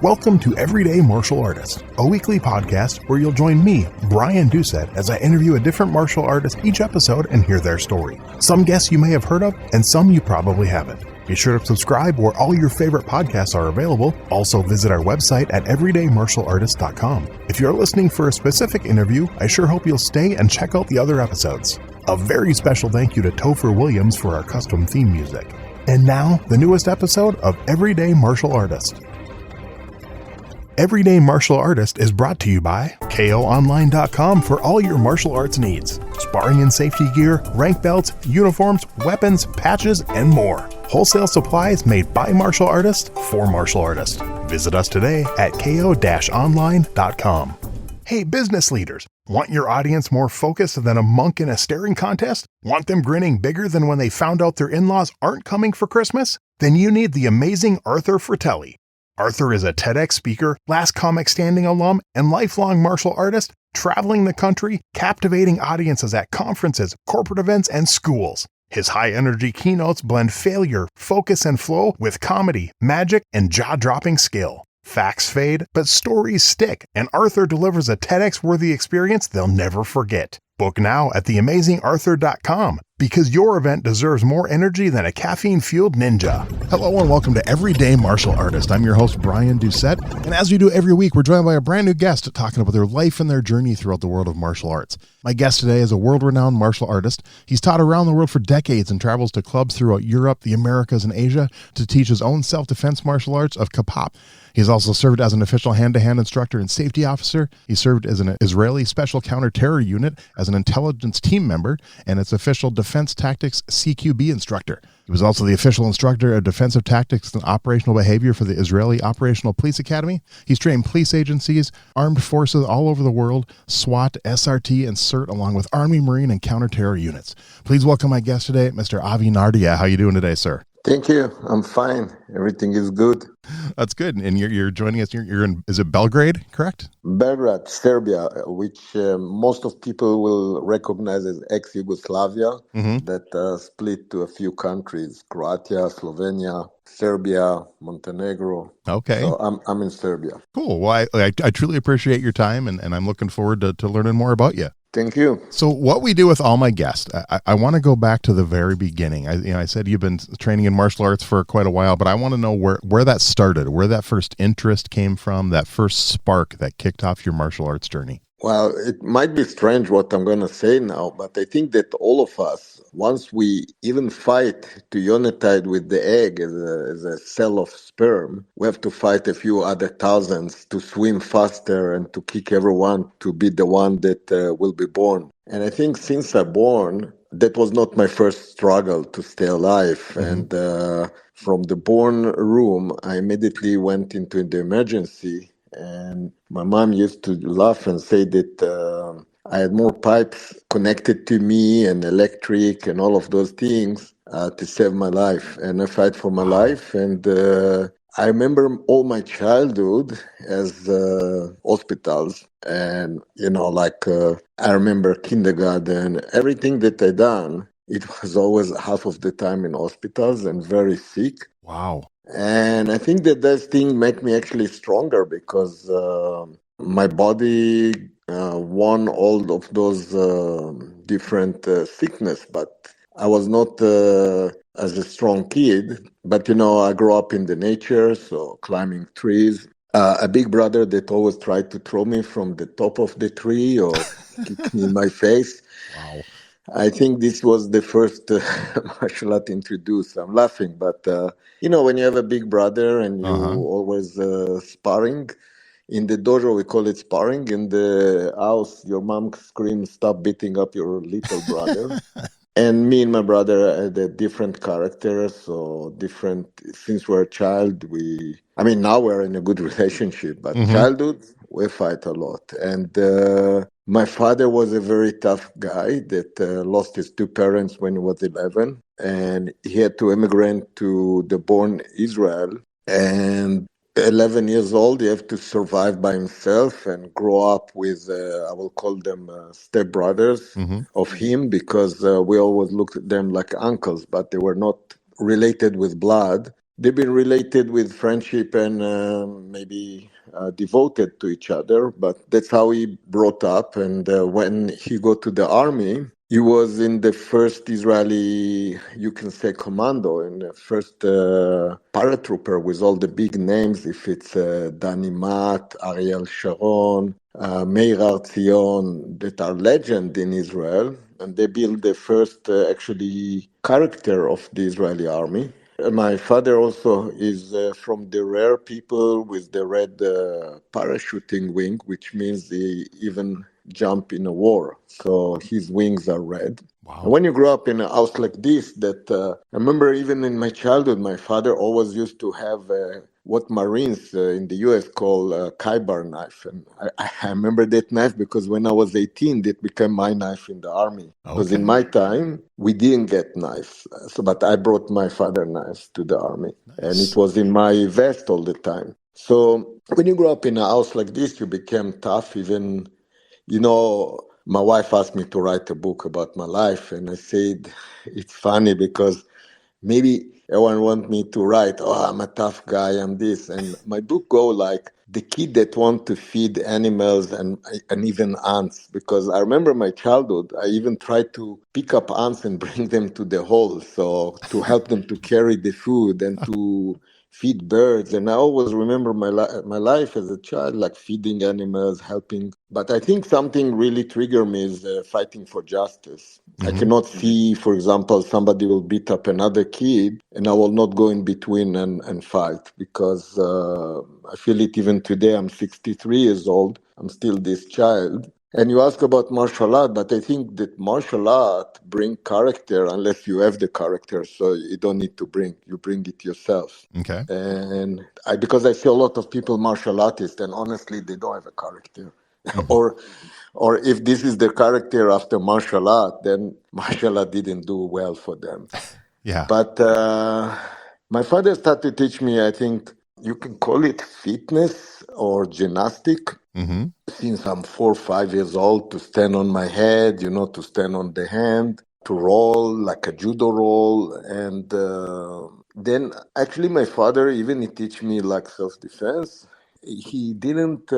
Welcome to Everyday Martial Artist, a weekly podcast where you'll join me, Brian Doucette, as I interview a different martial artist each episode and hear their story. Some guests you may have heard of, and some you probably haven't. Be sure to subscribe where all your favorite podcasts are available. Also visit our website at everydaymartialartist.com. If you're listening for a specific interview, I sure hope you'll stay and check out the other episodes. A very special thank you to Topher Williams for our custom theme music. And now, the newest episode of Everyday Martial Artist. Everyday Martial Artist is brought to you by KOonline.com for all your martial arts needs. Sparring and safety gear, rank belts, uniforms, weapons, patches, and more. Wholesale supplies made by martial artists for martial artists. Visit us today at ko-online.com. Hey, business leaders, want your audience more focused than a monk in a staring contest? Want them grinning bigger than when they found out their in-laws aren't coming for Christmas? Then you need the amazing Arthur Fratelli. Arthur is a TEDx speaker, Last Comic Standing alum, and lifelong martial artist, traveling the country, captivating audiences at conferences, corporate events, and schools. His high-energy keynotes blend failure, focus, and flow with comedy, magic, and jaw-dropping skill. Facts fade, but stories stick, and Arthur delivers a TEDx-worthy experience they'll never forget. Book now at theamazingarthur.com, because your event deserves more energy than a caffeine-fueled ninja. Hello and welcome to Everyday Martial Artist. I'm your host, Brian Doucette, and as we do every week, we're joined by a brand new guest talking about their life and their journey throughout the world of martial arts. My guest today is a world-renowned martial artist. He's taught around the world for decades and travels to clubs throughout Europe, the Americas, and Asia to teach his own self-defense martial arts of KAPAP. He's also served as an official hand-to-hand instructor and safety officer. He served as an Israeli Special Counter-Terror Unit, as an intelligence team member, and its official Defense Tactics CQB instructor. He was also the official instructor of defensive tactics and operational behavior for the Israeli Operational Police Academy. He's trained police agencies, armed forces all over the world, SWAT, SRT, and SERT, along with Army, Marine, and counter-terror units. Please welcome my guest today, Mr. Avi Nardia. How are you doing today, sir? Thank you. I'm fine. Everything is good. That's good. And you're joining us. You're in, is it Belgrade, correct? Belgrade, Serbia, which most of people will recognize as ex-Yugoslavia, that split to a few countries: Croatia, Slovenia, Serbia, Montenegro. Okay. So I'm in Serbia. Cool. Well, I truly appreciate your time, and I'm looking forward to learning more about you. Thank you. So what we do with all my guests, I want to go back to the very beginning. I said you've been training in martial arts for quite a while, but I want to know where that started, where that first interest came from, that first spark that kicked off your martial arts journey. Well, it might be strange what I'm going to say now, but I think that all of us, once we even fight to unitide with the egg as a cell of sperm, we have to fight a few other thousands to swim faster and to kick everyone to be the one that will be born. And I think since I'm born, that was not my first struggle to stay alive. And from the born room, I immediately went into the emergency. And my mom used to laugh and say that I had more pipes connected to me and electric and all of those things to save my life. And I fight for my life. And I remember all my childhood as hospitals. And, I remember kindergarten, everything that I done, it was always half of the time in hospitals and very sick. Wow. And I think that thing make me actually stronger because my body won all of those different sickness. But I was not as a strong kid. But, I grew up in the nature, so climbing trees. A big brother that always tried to throw me from the top of the tree or kick me in my face. Wow. I think this was the first martial art introduced. I'm laughing, but when you have a big brother and you always sparring, in the dojo we call it sparring. In the house, your mom screams, "Stop beating up your little brother." And me and my brother had a different character, so different. Since we're a child, now we're in a good relationship, but childhood, we fight a lot. And my father was a very tough guy that lost his two parents when he was 11, and he had to immigrate to the born Israel. And 11 years old, he have to survive by himself and grow up with, I will call them stepbrothers of him, because we always looked at them like uncles, but they were not related with blood. they've been related with friendship and maybe devoted to each other. But that's how he brought up. And when he go to the army, he was in the first Israeli, you can say, commando, in the first paratrooper with all the big names. If it's Dani Mat, Ariel Sharon, Meir Zion, that are legend in Israel. And they built the first actually character of the Israeli army. My father also is from the rare people with the red parachuting wing, which means he even jump in a war. So his wings are red. And Wow. when you grow up in a house like this, that I remember even in my childhood, my father always used to have what Marines in the U.S. call a Kaibar knife. And I remember that knife because when I was 18, it became my knife in the army. Because in Okay. my time, we didn't get knives. So, but I brought my father knives to the army. And it Nice. was in my vest all the time. So when you grow up in a house like this, you became tough. Even, my wife asked me to write a book about my life. And I said, it's funny because maybe everyone want me to write, oh, I'm a tough guy, I'm this. And my book go like the kid that want to feed animals and even ants. Because I remember my childhood, I even tried to pick up ants and bring them to the hole. So to help them to carry the food and to feed birds. And I always remember my life as a child, like feeding animals, helping. But I think something really triggered me is fighting for justice. I Mm-hmm. cannot see, for example, somebody will beat up another kid and I will not go in between and fight because I feel it even today. I'm 63 years old. I'm still this child. And you ask about martial art, but I think that martial art bring character unless you have the character. So you don't need to you bring it yourself. Okay. And because I see a lot of people, martial artists, and honestly, they don't have a character. Mm-hmm. or if this is the character after martial art, then martial art didn't do well for them. Yeah. But my father started to teach me, I think you can call it fitness or gymnastic. Mm-hmm. Since I'm 4 or 5 years old, to stand on my head, to stand on the hand, to roll like a judo roll. And then actually my father, even he teach me like self-defense. He didn't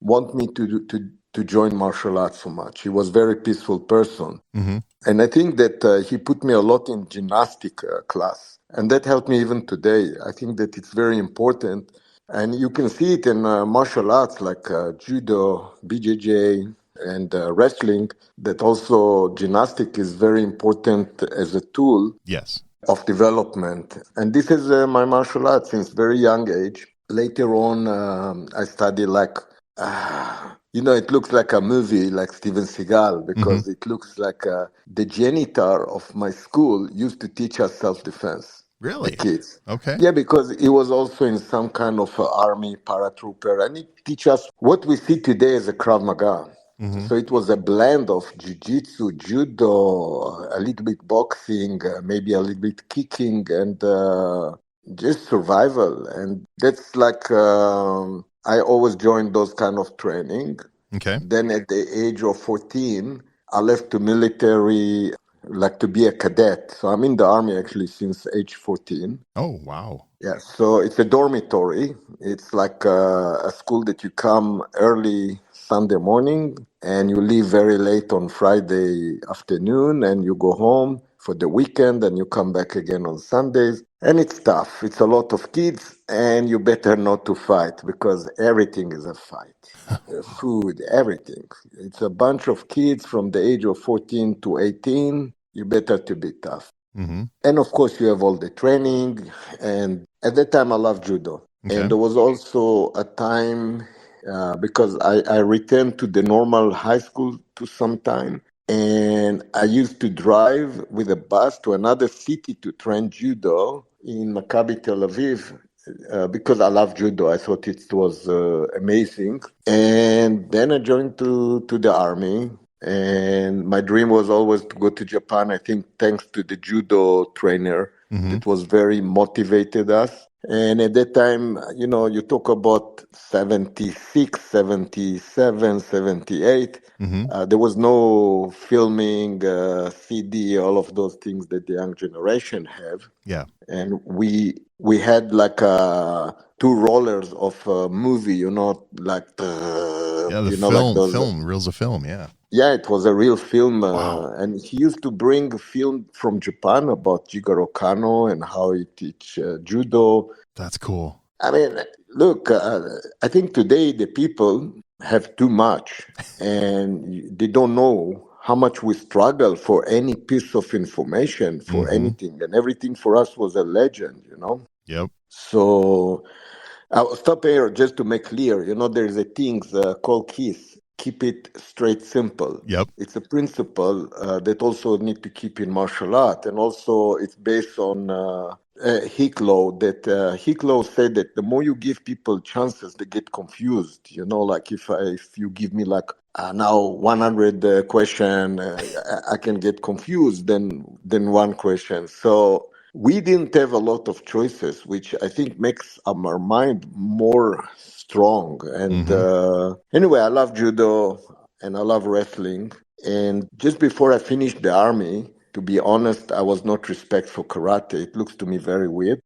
want me to join martial arts so much. He was very peaceful person. Mm-hmm. And I think that he put me a lot in gymnastic class. And that helped me even today. I think that it's very important. And you can see it in martial arts like judo, BJJ, and wrestling, that also gymnastic is very important as a tool Yes. of development. And this is my martial arts since very young age. Later on, I studied like, it looks like a movie like Steven Seagal Mm-hmm. because it looks like the janitor of my school used to teach us self-defense, the Really? kids. Okay. Yeah, because he was also in some kind of army paratrooper and he teach us what we see today as a Krav Maga. Mm-hmm. So it was a blend of jiu-jitsu, judo, a little bit boxing, maybe a little bit kicking, and just survival. And that's like I always joined those kind of training. Okay. Then at the age of 14, I left the military, like to be a cadet. So I'm in the army actually since age 14. Oh, wow. Yeah, so it's a dormitory. It's like a school that you come early Sunday morning and you leave very late on Friday afternoon and you go home for the weekend and you come back again on Sundays. And it's tough. It's a lot of kids and you better not to fight because everything is a fight. Food, everything. It's a bunch of kids from the age of 14 to 18. You better to be tough. Mm-hmm. And of course, you have all the training. And at that time, I loved judo. Okay. And there was also a time because I returned to the normal high school to some time. And I used to drive with a bus to another city to train judo in Maccabi Tel Aviv because I love judo. I thought it was amazing. And then I joined to the army. And my dream was always to go to Japan. I think thanks to the judo trainer, that was very motivated us. And at that time, you talk about 76, 77, 78. There was no filming, CD, all of those things that the young generation have. Yeah. And we had like two rollers of a movie, like Yeah, the like those. film, reels of film, yeah. Yeah, it was a real film, Wow. and he used to bring a film from Japan about Jigoro Kano and how he teach judo. That's cool. I mean, look, I think today the people have too much, and they don't know how much we struggle for any piece of information, for anything, and everything for us was a legend. Yep. So I'll stop here just to make clear. There is a thing called KISS. Keep it straight, simple. Yep. It's a principle that also need to keep in martial art, and also it's based on Hicklow. That Hicklow said that the more you give people chances, they get confused. Like if you give me like now 100 question, I can get confused than one question. So we didn't have a lot of choices, which I think makes our mind more strong. And anyway, I love judo and I love wrestling. And just before I finished the army, to be honest, I was not respect for karate. It looks to me very weird.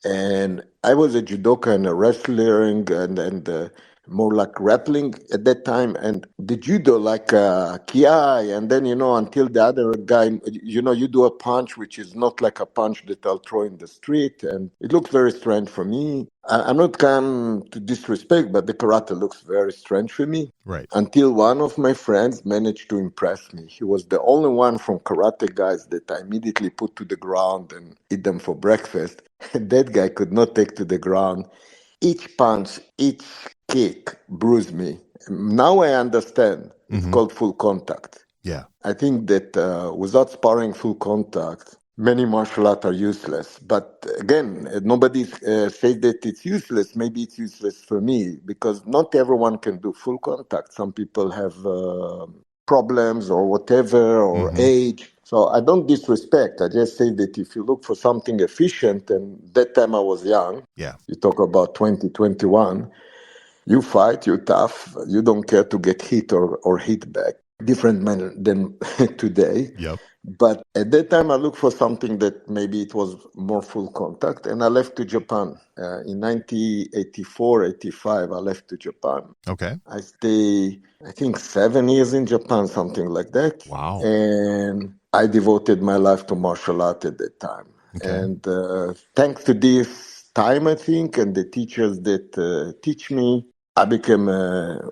And I was a judoka and a wrestler and more like grappling at that time. And the judo like kiai, and then until the other guy, you do a punch which is not like a punch that I'll throw in the street, and it looks very strange for me. I'm not come to disrespect, but the karate looks very strange for me. Right. Until one of my friends managed to impress me. He was the only one from karate guys that I immediately put to the ground and eat them for breakfast. That guy could not take to the ground. Each punch, each kick bruised me. Now I understand. It's called full contact. Yeah. I think that without sparring full contact, many martial arts are useless. But again, nobody says that it's useless. Maybe it's useless for me because not everyone can do full contact. Some people have problems or whatever or age. So I don't disrespect. I just say that if you look for something efficient, and that time I was young, Yeah. you talk about 2021, you fight, you're tough, you don't care to get hit or hit back. Different manner than today. Yep. But at that time, I looked for something that maybe it was more full contact, and I left to Japan. In 1984, 85, I left to Japan. Okay. I stayed, I think, 7 years in Japan, something like that. Wow. And I devoted my life to martial art at that time. Okay. And thanks to this time, I think, and the teachers that teach me, I became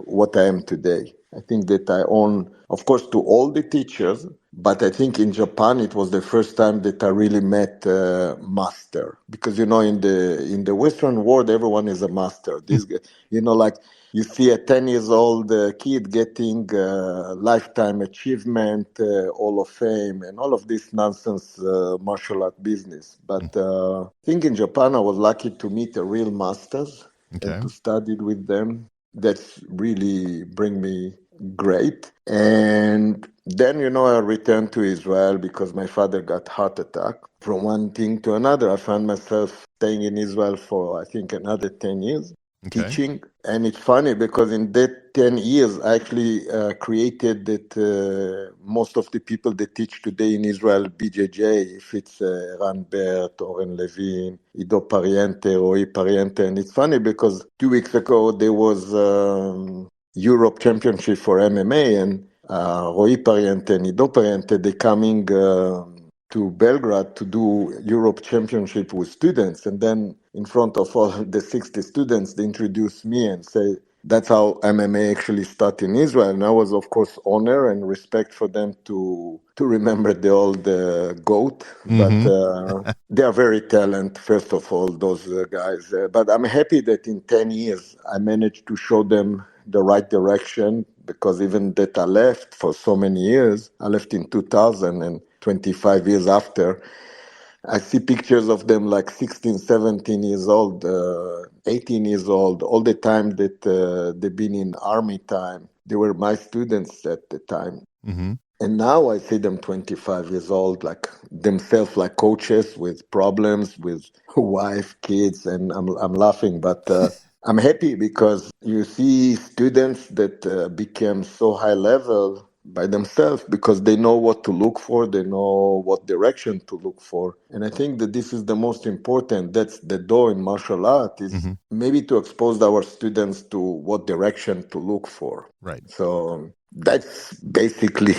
what I am today. I think that I own, of course, to all the teachers, but I think in Japan it was the first time that I really met master. Because in the Western world, everyone is a master. This, like you see a 10 years old kid getting lifetime achievement, Hall of Fame, and all of this nonsense martial art business. But I think in Japan I was lucky to meet a real masters and to study with them. That's really bring me great. And then, I returned to Israel because my father got heart attack. From one thing to another, I found myself staying in Israel for, I think, another 10 years. Teaching. And it's funny because in that 10 years, I actually created that most of the people that teach today in Israel, BJJ, if it's Ran Bert, Oren Levin, Ido Pariente, Roy Pariente. And it's funny because 2 weeks ago, there was Europe Championship for MMA, and Roy Pariente and Ido Pariente, they coming to Belgrade to do Europe Championship with students. And then in front of all the 60 students, they introduced me and say, that's how MMA actually started in Israel. And I was, of course, honor and respect for them to remember the old GOAT. But they are very talented, first of all, those guys. But I'm happy that in 10 years, I managed to show them the right direction, because even that I left for so many years, I left in 2000, and 25 years after, I see pictures of them like 16, 17 years old, 18 years old, all the time that they've been in army time. They were my students at the time. And now I see them 25 years old, like themselves, like coaches with problems, with wife, kids, and I'm laughing, but I'm happy because you see students that became so high level by themselves because they know what to look for, they know what direction to look for. And I think that this is the most important. That's the door in martial art is Hmm. maybe to expose our students to what direction to look for. Right. So that's basically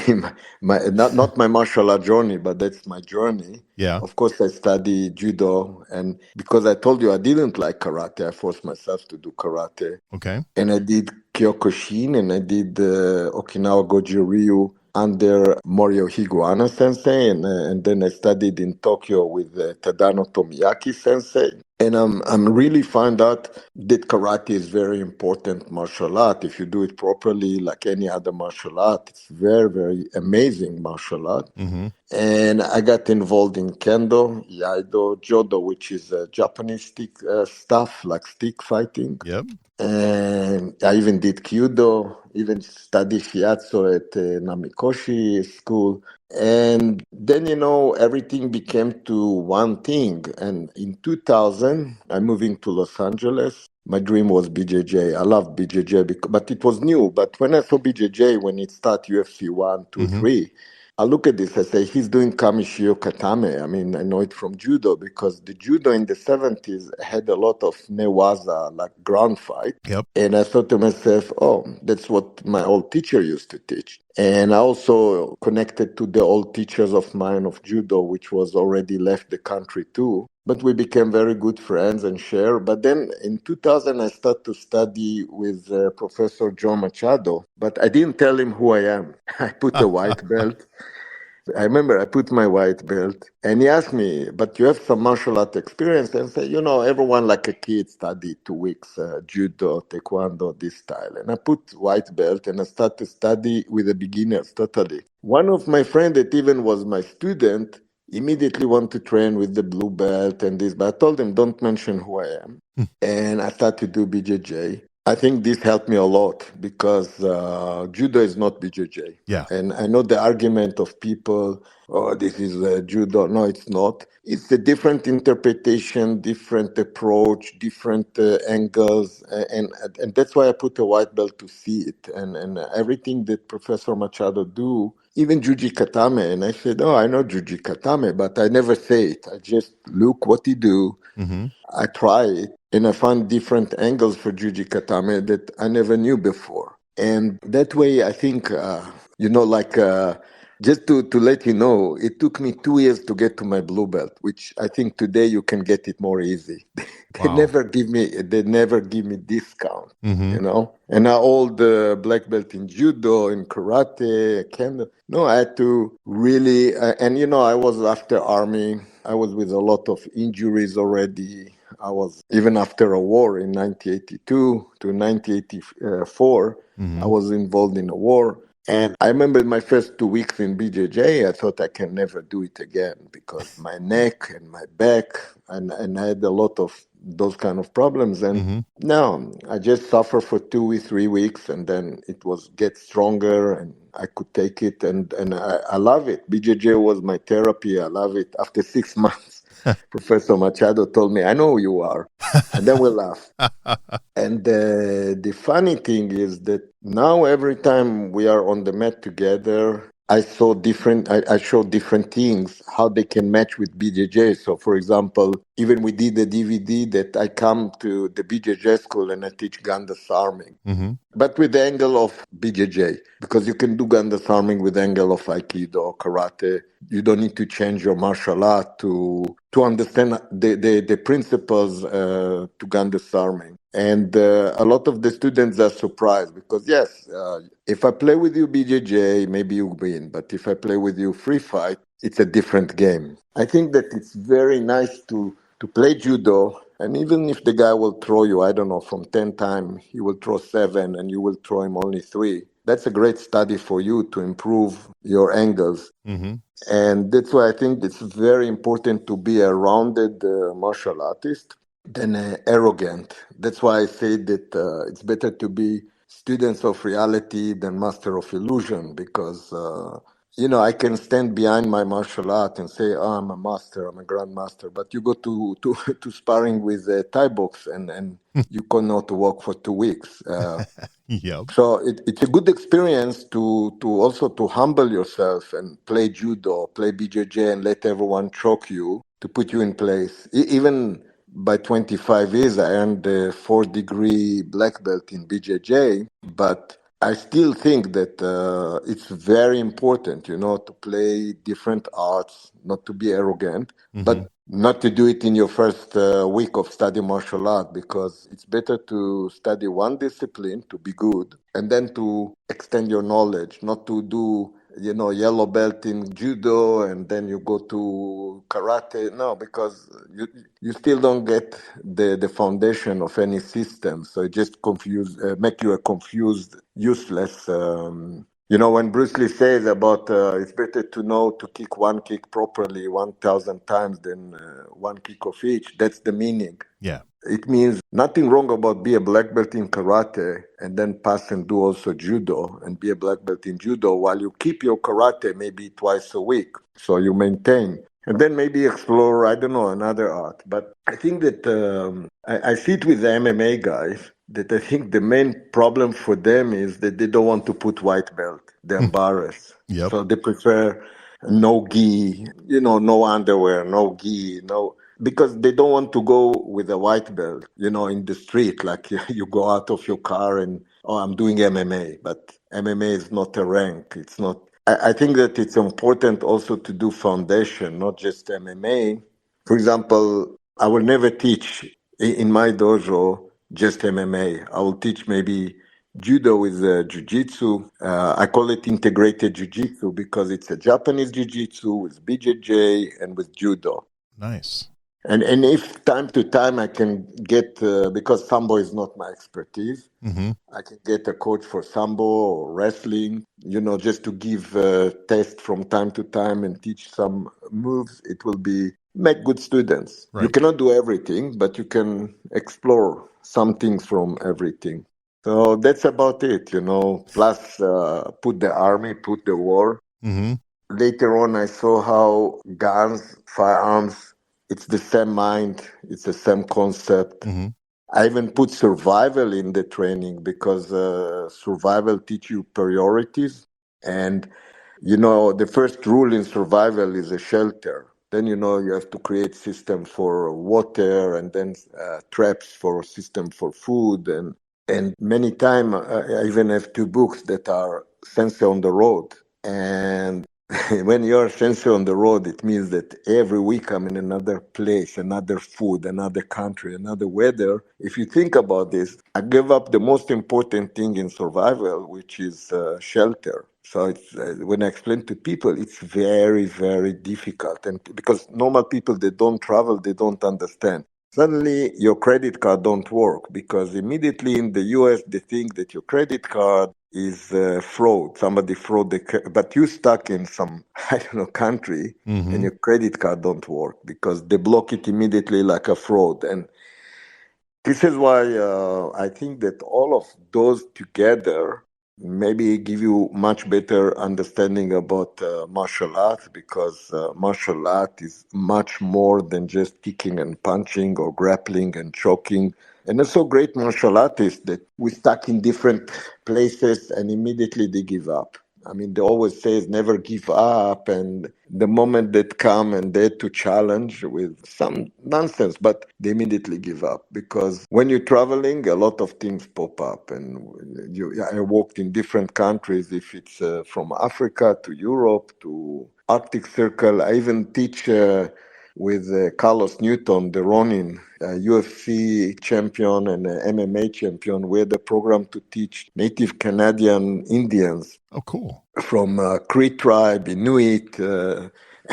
not my martial art journey, but that's my journey. Yeah. Of course, I study judo, and because I told you I didn't like karate, I forced myself to do karate. Okay. And I did Kyokushin and I did Okinawa Goju Ryu under Morio Higuana sensei. And then I studied in Tokyo with Tadano Tomiyaki sensei. And I'm really find out that karate is very important martial art. If you do it properly, like any other martial art, it's very, very amazing martial art. Hmm. And I got involved in kendo, iaido, jodo, which is Japanese stick stuff like stick fighting. Yep. And I even did Kyudo, even studied shiatsu at Namikoshi school. And then, everything became to one thing. And in 2000, I moved into Los Angeles. My dream was BJJ. I loved BJJ, but it was new. But when I saw BJJ, when it started UFC 1, 2, Hmm. 3, I look at this, I say, he's doing Kamishio Katame. I mean, I know it from judo because the judo in the 70s had a lot of newaza, like ground fight. Yep. And I thought to myself, oh, that's what my old teacher used to teach. And I also connected to the old teachers of mine of judo, which was already left the country too. But we became very good friends and share. But then in 2000, I started to study with Professor Joe Machado. But I didn't tell him who I am. I put a white belt. I remember I put my white belt and he asked me, but you have some martial art experience? And I said, everyone like a kid studied 2 weeks, judo, taekwondo, this style. And I put white belt and I started to study with the beginners totally. One of my friends that even was my student immediately wanted to train with the blue belt and this, but I told him, don't mention who I am. And I started to do BJJ. I think this helped me a lot because judo is not BJJ. Yeah. And I know the argument of people, oh, this is judo. No, it's not. It's a different interpretation, different approach, different angles. And that's why I put a white belt to see it. And everything that Professor Machado do, even Juji Katame. And I said, oh, I know Juji Katame, but I never say it. I just look what he do. Hmm. I try it and I find different angles for Juji Katame that I never knew before. And that way, I think, like just to let you know, it took me 2 years to get to my blue belt, which I think today you can get it more easy. Wow. They never give me discount, Hmm. And now all the black belt in judo, in karate, kendo. No, I had to really, and I was after army. I was with a lot of injuries already. I was even after a war in 1982 to 1984. I Hmm. was involved in a war. And I remember my first 2 weeks in BJJ, I thought I can never do it again because my neck and my back, and I had a lot of those kind of problems. And Hmm. no, I just suffer for 2 or 3 weeks, and then it was get stronger, and I could take it, and I love it. BJJ was my therapy. I love it. After 6 months, Professor Machado told me, "I know who you are," and then we laughed. And the funny thing is that now every time we are on the mat together, I show different things, how they can match with BJJ. So for example, even we did a DVD that I come to the BJJ school and I teach Ganda Sarming, Hmm. but with the angle of BJJ, because you can do Ganda Sarming with angle of Aikido or Karate. You don't need to change your martial art to understand the principles to Ganda Sarming. And a lot of the students are surprised because, yes, if I play with you BJJ, maybe you win. But if I play with you free fight, it's a different game. I think that it's very nice to play judo. And even if the guy will throw you, I don't know, from 10 times, he will throw 7 and you will throw him only 3. That's a great study for you to improve your angles. Hmm. And that's why I think it's very important to be a rounded martial artist than arrogant. That's why I say that it's better to be students of reality than master of illusion because I can stand behind my martial art and say, "Oh, I'm a master, I'm a grandmaster." But you go to to sparring with Thai box, and you cannot walk for 2 weeks. Yep. So it's a good experience to also to humble yourself and play judo, play BJJ, and let everyone choke you to put you in place. Even by 25 years, I earned a 4-degree black belt in BJJ, but I still think that it's very important, to play different arts, not to be arrogant, Mm-hmm. but not to do it in your first week of study martial art, because it's better to study one discipline to be good and then to extend your knowledge, not to do yellow belt in judo and then you go to karate. No, because you still don't get the foundation of any system, so it just make you a confused, useless. When Bruce Lee says about it's better to know to kick one kick properly 1,000 times than one kick of each, that's the meaning. Yeah. It means nothing wrong about be a black belt in karate and then pass and do also judo and be a black belt in judo while you keep your karate maybe twice a week. So you maintain. And then maybe explore, I don't know, another art. But I think that I see it with the MMA guys that I think the main problem for them is that they don't want to put white belt. They're embarrassed. Yep. So they prefer no gi, no underwear, no gi, no, because they don't want to go with a white belt, in the street, like you go out of your car and, oh, I'm doing MMA, but MMA is not a rank. It's not. I think that it's important also to do foundation, not just MMA. For example, I will never teach in my dojo just MMA. I will teach maybe judo with jiu-jitsu. I call it integrated jiu-jitsu because it's a Japanese jiu-jitsu with BJJ and with judo. Nice. And if time to time I can get, because Sambo is not my expertise, Mm-hmm. I can get a coach for Sambo or wrestling, just to give a test from time to time and teach some moves. It will make good students. You Right. cannot do everything, but you can explore some things from everything. So that's about it, plus put the army, put the war. Mm-hmm. Later on, I saw how guns, firearms, it's the same mind, it's the same concept. Mm-hmm. I even put survival in the training because survival teach you priorities. And, the first rule in survival is a shelter. Then, you have to create system for water and then traps for system for food. And many times I even have 2 books that are sensor on the road. And when you're sensor on the road, it means that every week I'm in another place, another food, another country, another weather. If you think about this, I give up the most important thing in survival, which is shelter. So it's, when I explain to people, it's very, very difficult. And because normal people, they don't travel, they don't understand. Suddenly, your credit card don't work because immediately in the US, they think that your credit card is fraud. Somebody fraud but you stuck in some I don't know country, and Mm-hmm. your credit card don't work because they block it immediately like a fraud. And this is why I think that all of those together maybe give you much better understanding about martial arts, because martial art is much more than just kicking and punching or grappling and choking. And also great martial artists that we stuck in different places and immediately they give up. I mean, they always say never give up, and the moment that come and they to challenge with some nonsense, but they immediately give up because when you're traveling, a lot of things pop up. And I walked in different countries. If it's from Africa to Europe to Arctic Circle, I even teach. With Carlos Newton, the Ronin, UFC champion and MMA champion. We had a program to teach Native Canadian Indians Oh, cool. from Cree tribe, Inuit,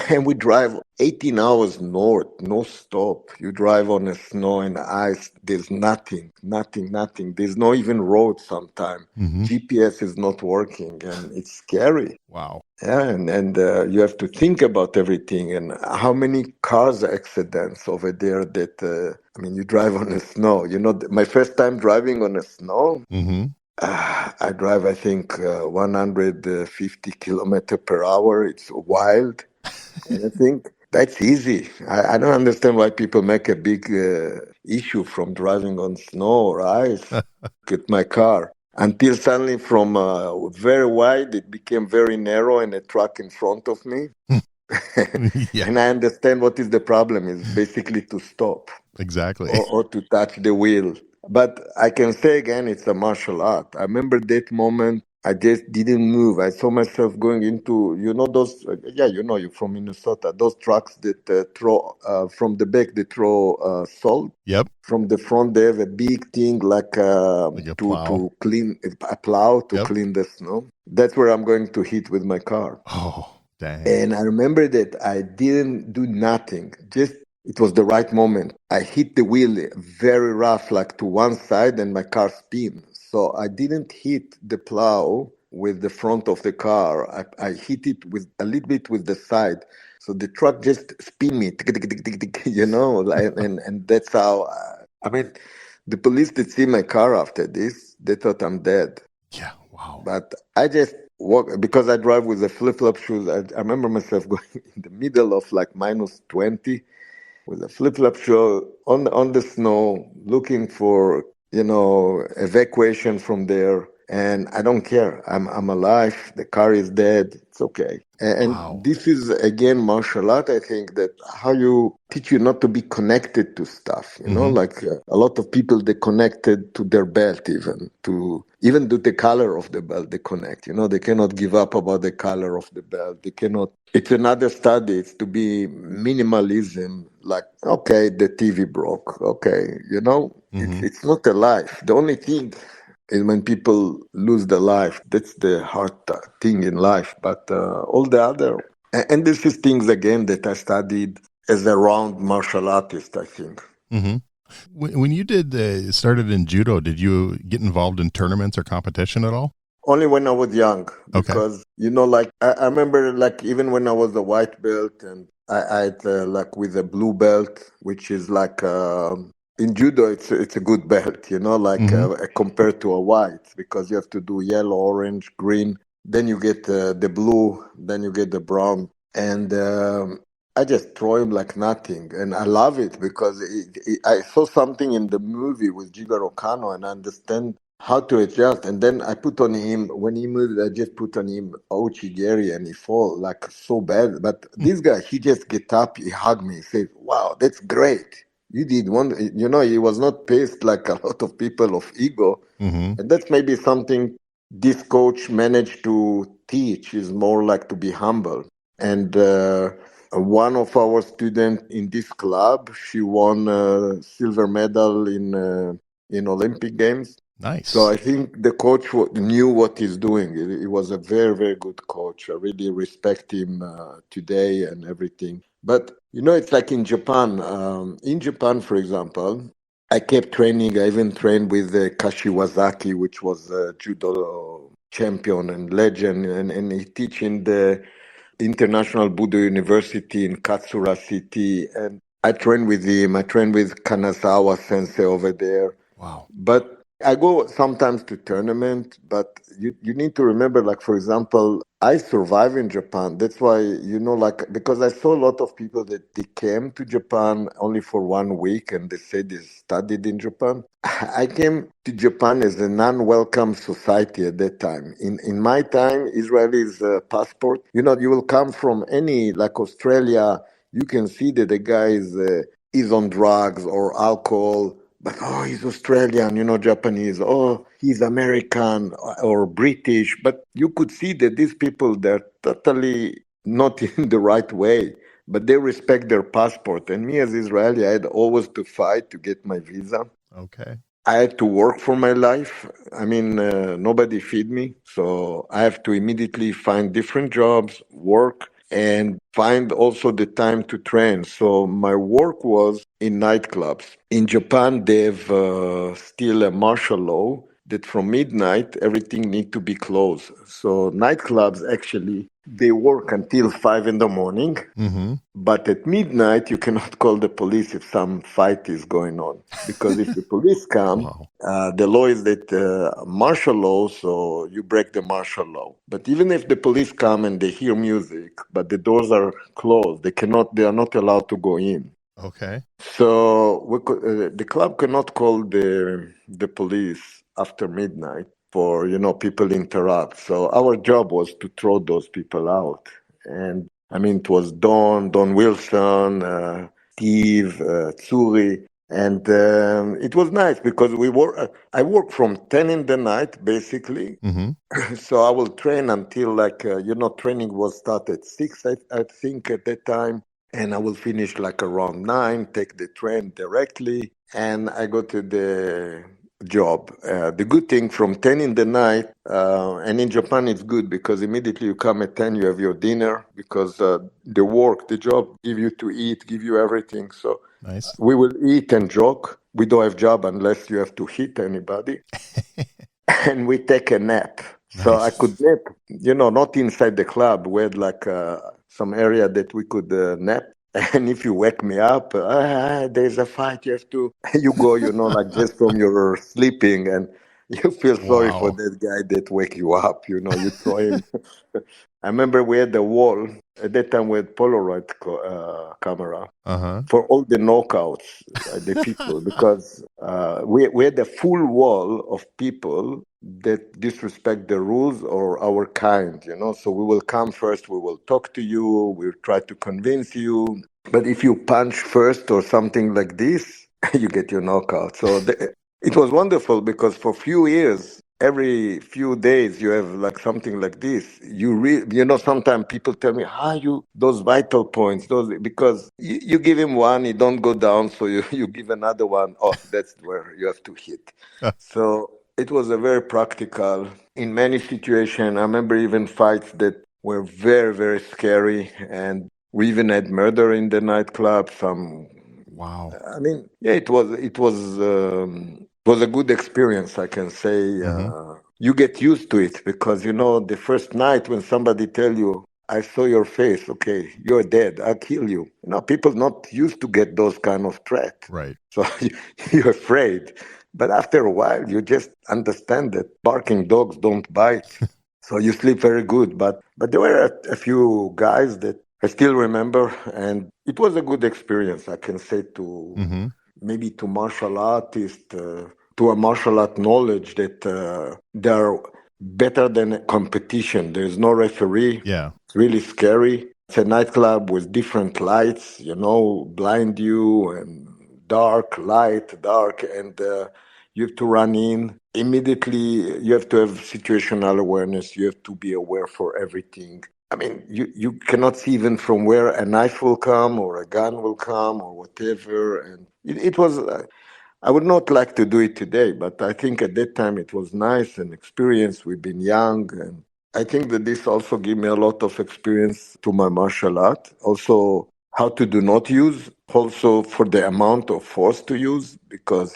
and we drive 18 hours north, no stop. You drive on the snow and ice. There's nothing, nothing, nothing. There's no even road sometimes. Mm-hmm. GPS is not working, and it's scary. Wow. Yeah, and you have to think about everything and how many cars accidents over there that, I mean, you drive on the snow. My first time driving on the snow, Mm-hmm. I drive, I think, 150 kilometer per hour. It's wild. And I think that's easy. I don't understand why people make a big issue from driving on snow or ice. At my car until suddenly from very wide it became very narrow and a truck in front of me. Yeah, And I understand what is the problem is basically to stop exactly. or to touch the wheel. But I can say again, it's a martial art. I remember that moment. I just didn't move. I saw myself going into, those, yeah, you're from Minnesota, those trucks that throw, from the back, they throw salt. Yep, From the front, they have a big thing like like a plow. to clean, a plow to Yep. clean the snow. That's where I'm going to hit with my car. Oh, dang. And I remember that I didn't do nothing. Just it was the right moment. I hit the wheel very rough, like to one side, and my car spin. So I didn't hit the plow with the front of the car. I hit it with a little bit with the side. So the truck just spin me, tick, tick, tick, tick, tick, and that's how. I mean, the police did see my car after this. They thought I'm dead. Yeah, wow. But I just walk because I drive with the flip-flop shoes. I remember myself going in the middle of like minus 20 with a flip-flop shoe on the snow, looking for evacuation from there. And I don't care. I'm alive. The car is dead. It's okay. And Wow. this is again martial art. I think that how you teach you not to be connected to stuff. Hmm. Like a lot of people they connected to their belt, even to the color of the belt. They connect. They cannot give up about the color of the belt. They cannot. It's another study. It's to be minimalism. Like okay, the TV broke. Okay, it's Hmm. it's not a life. The only thing is when people lose their life. That's the hard thing in life. But all the other, and this is things again that I studied as a round martial artist, I think. Hmm. When you did started in judo, did you get involved in tournaments or competition at all? Only when I was young, Okay. because like I remember, like even when I was a white belt, and I had like with a blue belt, which is like in judo, it's a good belt, like Hmm. compared to a white, because you have to do yellow, orange, green, then you get the blue, then you get the brown, and I just throw him like nothing, and I love it because I saw something in the movie with Jigoro Kano, and I understand how to adjust. And then I put on him when he moved. I just put on him Ochigeri, and he fall like so bad. But this guy, he just get up, he hugged me, he said, "Wow, that's great. You did one." He was not pissed like a lot of people of ego, Hmm. and that's maybe something this coach managed to teach is more like to be humble. And one of our students in this club, she won a silver medal in Olympic Games. So Nice. I think the coach knew what he's doing. He was a very, very good coach. I really respect him today and everything. But it's like in Japan. In Japan, for example, I kept training. I even trained with Kashiwazaki, which was a judo champion and legend, and he teach in the International Budo University in Katsura City. And I trained with him. I trained with Kanazawa Sensei over there. Wow. But I go sometimes to tournament, but you need to remember, like, for example, I survive in Japan. That's why, like, because I saw a lot of people that they came to Japan only for 1 week and they said they studied in Japan. I came to Japan as a non-welcome society at that time. In my time, Israelis passport, you will come from any, like Australia, you can see that the guy is on drugs or alcohol, but oh, he's Australian, Japanese, oh, he's American or British. But you could see that these people, they're totally not in the right way, but they respect their passport. And me as Israeli, I had always to fight to get my visa. Okay. I had to work for my life. I mean, nobody feed me. So I have to immediately find different jobs, work, and find also the time to train. So my work was in nightclubs. In Japan, they have still a martial law that from midnight, everything need to be closed. So nightclubs actually They work until 5 in the morning. Mm-hmm. But at midnight, you cannot call the police if some fight is going on. Because if the police come, Wow. the law is that martial law, so you break the martial law. But even if the police come and they hear music, but the doors are closed, they are not allowed to go in. Okay. So the club cannot call the police after midnight for people interrupt. So our job was to throw those people out, and I mean it was Don Wilson, Steve, Tsuri, and it was nice because we were. I worked from 10 in the night basically. Mm-hmm. So I will train until training was started at 6, I think at that time, and I will finish like around 9, take the train directly, and I go to the job. The good thing from 10 in the night, and in Japan it's good because immediately you come at 10, you have your dinner because the job give you to eat, give you everything. So Nice. we will eat and joke. We don't have job unless you have to hit anybody. And we take a nap. So I Nice. could nap, not inside the club. We had like some area that we could nap. And if you wake me up, there's a fight. You have to, you go, like just from your sleeping, and you feel sorry for Wow. that guy that wake you up. You throw him. I remember we had the wall at that time with Polaroid camera Uh-huh. for all the knockouts, the people, because we had a full wall of people that disrespect the rules or our kind. So we will come first, we will talk to you, we'll try to convince you. But if you punch first or something like this, you get your knockout. So it was wonderful because for few years, every few days you have like something like this. Sometimes people tell me, you those vital points, those because you give him one, he don't go down, so you give another one. Oh, that's where you have to hit. So it was a very practical in many situations. I remember even fights that were very, very scary, and we even had murder in the nightclub. Wow. I mean, yeah, it was a good experience, I can say. Mm-hmm. You get used to it because the first night when somebody tell you, "I saw your face, okay, you're dead, I'll kill you." People not used to get those kind of threat, Right. so you're afraid. But after a while, you just understand that barking dogs don't bite, so you sleep very good. But there were a few guys that I still remember, and it was a good experience. I can say Mm-hmm. maybe to martial artists, to a martial art knowledge that they are better than a competition. There's no referee. Yeah. It's really scary. It's a nightclub with different lights, blind you and dark, light, dark, and you have to run in. Immediately, you have to have situational awareness. You have to be aware for everything. I mean, you cannot see even from where a knife will come or a gun will come or whatever. And it was, I would not like to do it today, but I think at that time it was nice and experience. We've been young. And I think that this also gave me a lot of experience to my martial art. Also, how to do not use, also for the amount of force to use, because,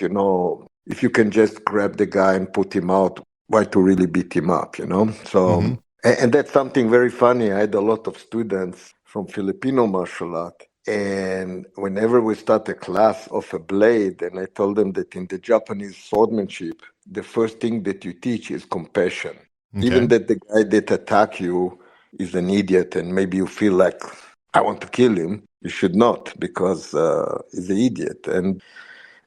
if you can just grab the guy and put him out, why to really beat him up? So, Mm-hmm. and that's something very funny. I had a lot of students from Filipino martial art. And whenever we start a class of a blade, and I told them that in the Japanese swordsmanship, the first thing that you teach is compassion. Even Okay. that the guy that attack you is an idiot, and maybe you feel like I want to kill him, you should not because he's an idiot.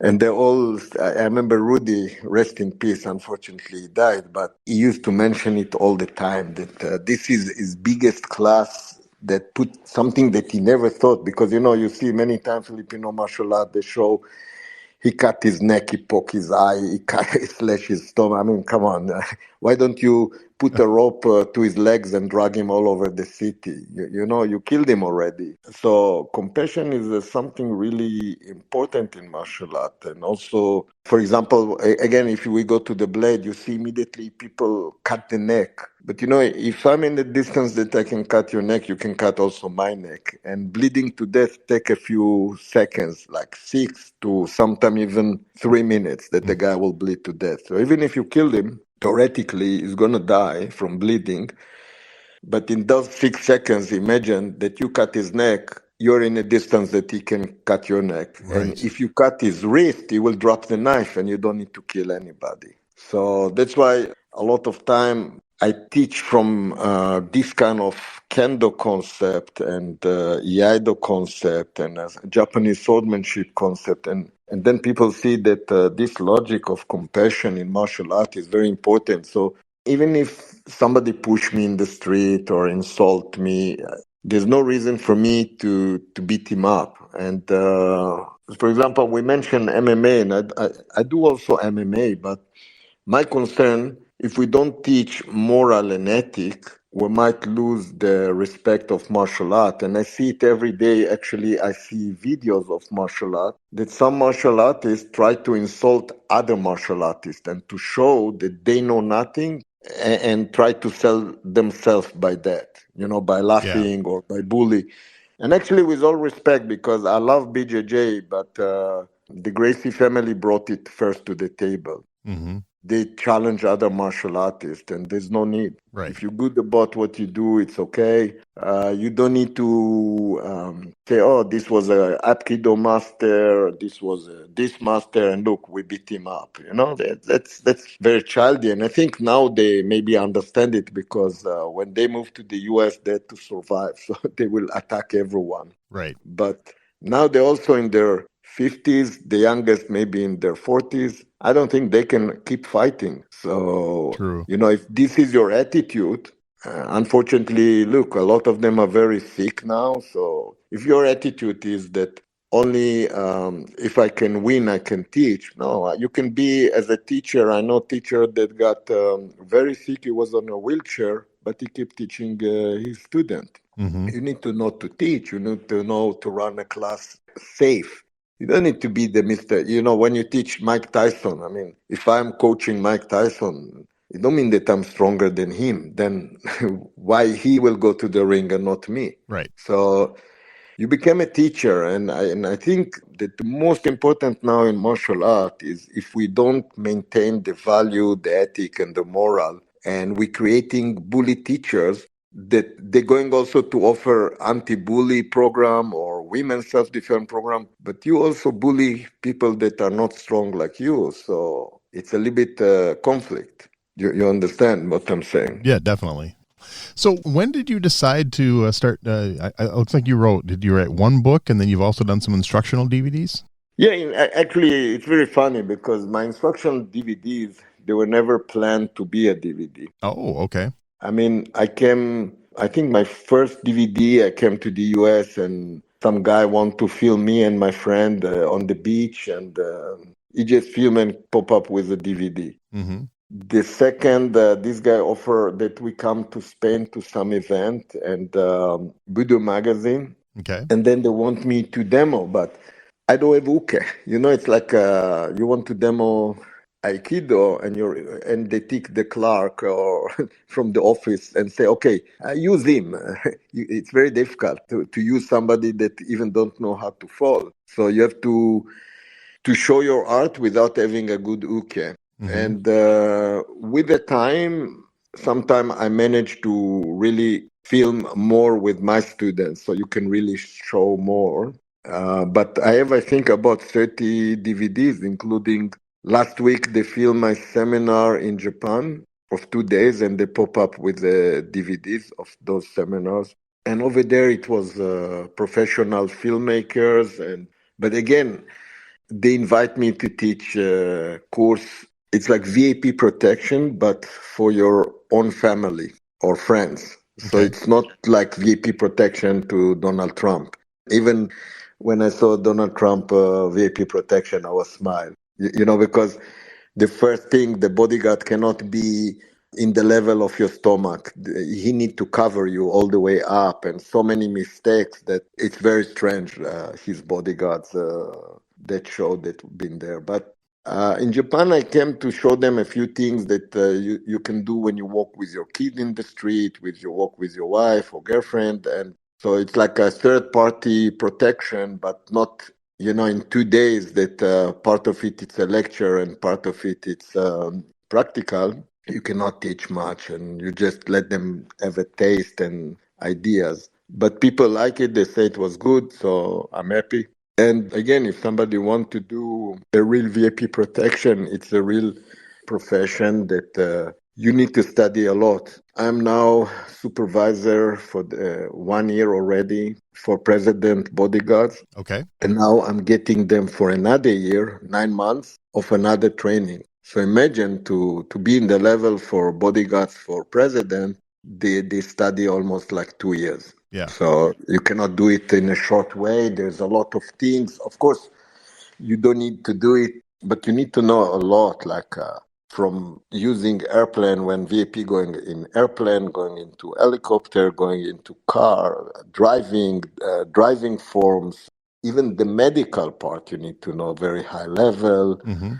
And they're all, I remember Rudy, rest in peace, unfortunately he died, but he used to mention it all the time that this is his biggest class that put something that he never thought, because, you see many times Filipino martial art, they show he cut his neck, he poke his eye, he cut, he slash his stomach. I mean, come on. Why don't you put a rope to his legs and drag him all over the city? You killed him already. So compassion is something really important in martial art. And also, for example, again, if we go to the blade, you see immediately people cut the neck. But if I'm in the distance that I can cut your neck, you can cut also my neck. And bleeding to death take a few seconds, like 6 to sometimes even 3 minutes that the guy will bleed to death. So even if you kill him, theoretically, he's going to die from bleeding. But in those 6 seconds, imagine that you cut his neck, you're in a distance that he can cut your neck. And Right. if you cut his wrist, he will drop the knife and you don't need to kill anybody. So that's why a lot of time I teach from this kind of kendo concept and iaido concept and Japanese swordsmanship concept. And then people see that this logic of compassion in martial art is very important. So even if somebody push me in the street or insult me, there's no reason for me to beat him up. And for example, we mentioned MMA, and I do also MMA, but my concern, if we don't teach moral and ethic, we might lose the respect of martial art. And I see it every day. Actually, I see videos of martial art that some martial artists try to insult other martial artists and to show that they know nothing and try to sell themselves by that, by Yeah. laughing or by bully. And actually, with all respect, because I love BJJ, but the Gracie family brought it first to the table. Mm-hmm. They challenge other martial artists, and there's no need. Right. If you're good about what you do, it's okay. You don't need to say, "Oh, this was a Aikido master. This was this master," and look, we beat him up. That's very childish. And I think now they maybe understand it because when they moved to the U.S., they had to survive, so they will attack everyone. Right. But now they're also in their 50s, the youngest maybe in their 40s. I don't think they can keep fighting. So, True. if this is your attitude, unfortunately, look, a lot of them are very sick now. So, if your attitude is that only if I can win, I can teach. No, you can be as a teacher. I know a teacher that got very sick. He was on a wheelchair, but he kept teaching his student. Mm-hmm. You need to know to teach. You need to know to run a class safe. You don't need to be the Mr. When you teach Mike Tyson, I mean, if I'm coaching Mike Tyson, it don't mean that I'm stronger than him. Then why he will go to the ring and not me? Right. So you become a teacher, and I think that the most important now in martial art is if we don't maintain the value, the ethic, and the moral, and we're creating bully teachers that they're going also to offer anti-bully program or women's self-defense program, but you also bully people that are not strong like you, so it's a little bit conflict. You understand what I'm saying? Yeah, definitely. So when did you decide to start? It looks like did you write one book and then you've also done some instructional DVDs? Yeah, actually, it's very funny because my instructional DVDs, they were never planned to be a DVD. Oh, okay. I mean, I think my first DVD, I came to the US and some guy wanted to film me and my friend on the beach, and he just filmed and pop up with a DVD. Mm-hmm. The second, this guy offered that we come to Spain to some event and video magazine, Okay. and then they want me to demo, but I don't have uke. It's like you want to demo Aikido, and they take the clerk or from the office and say, okay, use him. It's very difficult to use somebody that even don't know how to fall. So you have to show your art without having a good uke. Mm-hmm. And with the time, sometime I managed to really film more with my students, so you can really show more. But I have, I think, about 30 DVDs, including last week they filmed my seminar in Japan of 2 days, and they pop up with the DVDs of those seminars. And over there, it was professional filmmakers, but again, they invite me to teach a course. It's like VIP protection, but for your own family or friends. So Okay. it's not like VIP protection to Donald Trump. Even when I saw Donald Trump VIP protection, I was smiling. Because the first thing, the bodyguard cannot be in the level of your stomach. He need to cover you all the way up, and so many mistakes that it's very strange. His bodyguards that show that been there, but in Japan, I came to show them a few things that you can do when you walk with your kid in the street, with your walk with your wife or girlfriend, and so it's like a third-party protection, but not in 2 days. That part of it it's a lecture and part of it it's practical. you cannot teach much, and you just let them have a taste and ideas. But people like it, they say it was good, so I'm happy. And again, if somebody wants to do a real VIP protection, it's a real profession that you need to study a lot. I'm now supervisor for 1 year already for president bodyguards. Okay. And now I'm getting them for another year, 9 months of another training. So imagine to be in the level for bodyguards for president, they study almost like 2 years. Yeah. So you cannot do it in a short way. There's a lot of things. Of course, you don't need to do it, but you need to know a lot, like from using airplane when VIP going in airplane, going into helicopter, going into car, driving forms, even the medical part you need to know very high level. Mm-hmm.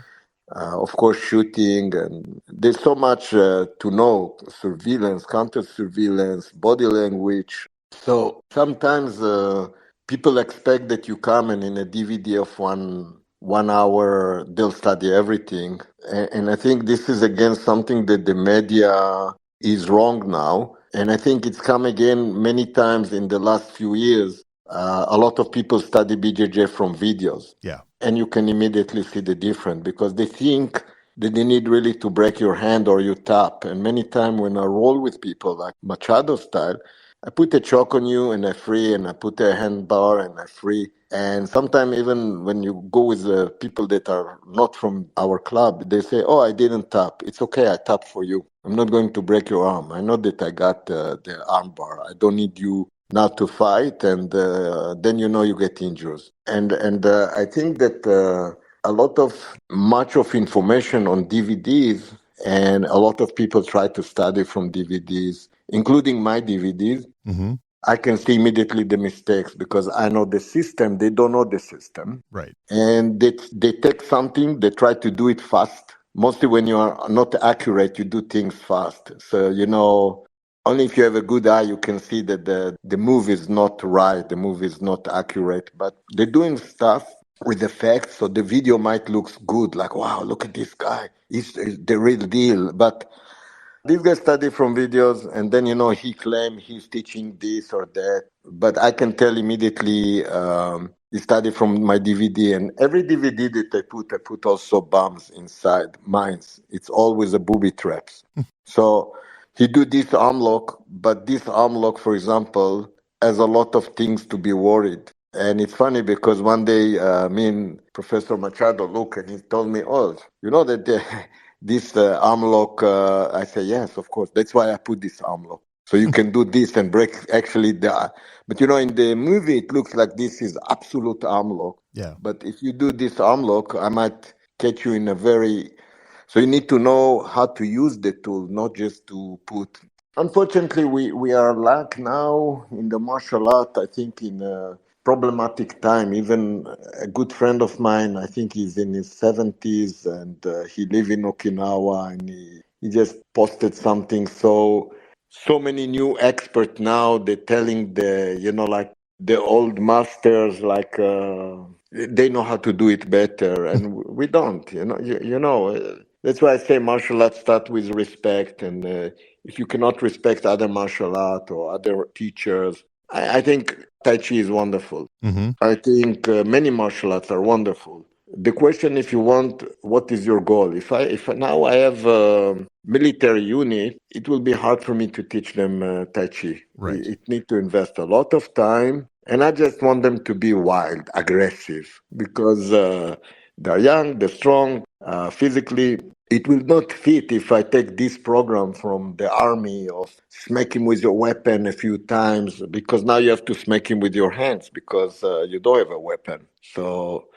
Of course, shooting, and there's so much to know: surveillance, counter surveillance, body language. So sometimes people expect that you come and in a DVD of one hour they'll study everything, and I think this is again something that the media is wrong now, and I think it's come again many times in the last few years. A lot of people study BJJ from videos, Yeah. and you can immediately see the difference because they think that they need really to break your hand or you tap. And many times when I roll with people like Machado style, I put a choke on you and I free, and I put a hand bar and I free. And sometimes even when you go with people that are not from our club, they say, "Oh, I didn't tap. It's okay. I tap for you. I'm not going to break your arm. I know that I got the arm bar. I don't need you not to fight, and then you get injured." And I think that a lot of much of information on DVDs, and a lot of people try to study from DVDs, including my DVDs. Mm-hmm. I can see immediately the mistakes because I know the system. They don't know the system, Right. and they take something. They try to do it fast. Mostly when you are not accurate, you do things fast. So only if you have a good eye, you can see that the move is not right, the move is not accurate. But they're doing stuff with effects, so the video might look good, like, wow, look at this guy, he's the real deal. But this guy study from videos, and then he claim he's teaching this or that. But I can tell immediately he studied from my DVD, and every DVD that I put also bombs inside mines. It's always a booby traps. So he do this arm lock, but this arm lock, for example, has a lot of things to be worried. And it's funny because one day me and Professor Machado look, and he told me, "Oh, you know that this arm lock." I say, "Yes, of course. That's why I put this arm lock. So you can do this and break actually the." But in the movie, it looks like this is absolute arm lock. Yeah. But if you do this arm lock, I might catch you in a very. So you need to know how to use the tool, not just to put. Unfortunately, we are like now in the martial art, I think in a problematic time. Even a good friend of mine, I think he's in his 70s, and he lives in Okinawa, and he just posted something. So many new experts now, they're telling like the old masters, like they know how to do it better, and we don't, that's why I say martial arts start with respect, and if you cannot respect other martial art or other teachers, I think Tai Chi is wonderful. Mm-hmm. I think many martial arts are wonderful. The question, if you want, what is your goal? If now I have a military unit, it will be hard for me to teach them Tai Chi. Right. It need to invest a lot of time, and I just want them to be wild, aggressive, because they're young, they're strong, physically. It will not fit if I take this program from the army of smack him with your weapon a few times, because now you have to smack him with your hands because you don't have a weapon. So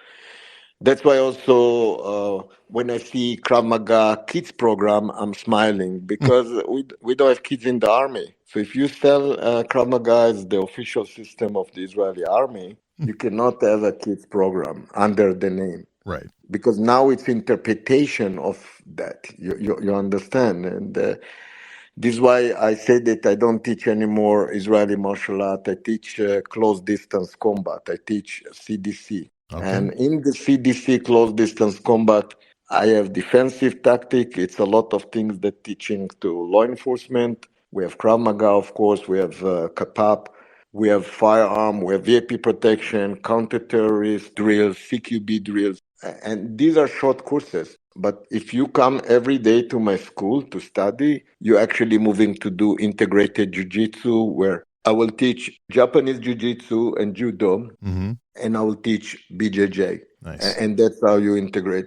that's why also when I see Krav Maga kids program, I'm smiling because we don't have kids in the army. So if you sell Krav Maga as the official system of the Israeli army, you cannot have a kids program under the name, Right. because now it's interpretation of that. You understand, and this is why I say that I don't teach anymore Israeli martial art. I teach close distance combat. I teach CDC, Okay. and in the CDC close distance combat, I have defensive tactic. It's a lot of things that teaching to law enforcement. We have Krav Maga, of course. We have KAPAP. We have firearm. We have VIP protection, counter-terrorist drills, CQB drills. And these are short courses. But if you come every day to my school to study, you're actually moving to do integrated jiu-jitsu, where I will teach Japanese jiu-jitsu and judo, and I will teach BJJ. Nice. And that's how you integrate.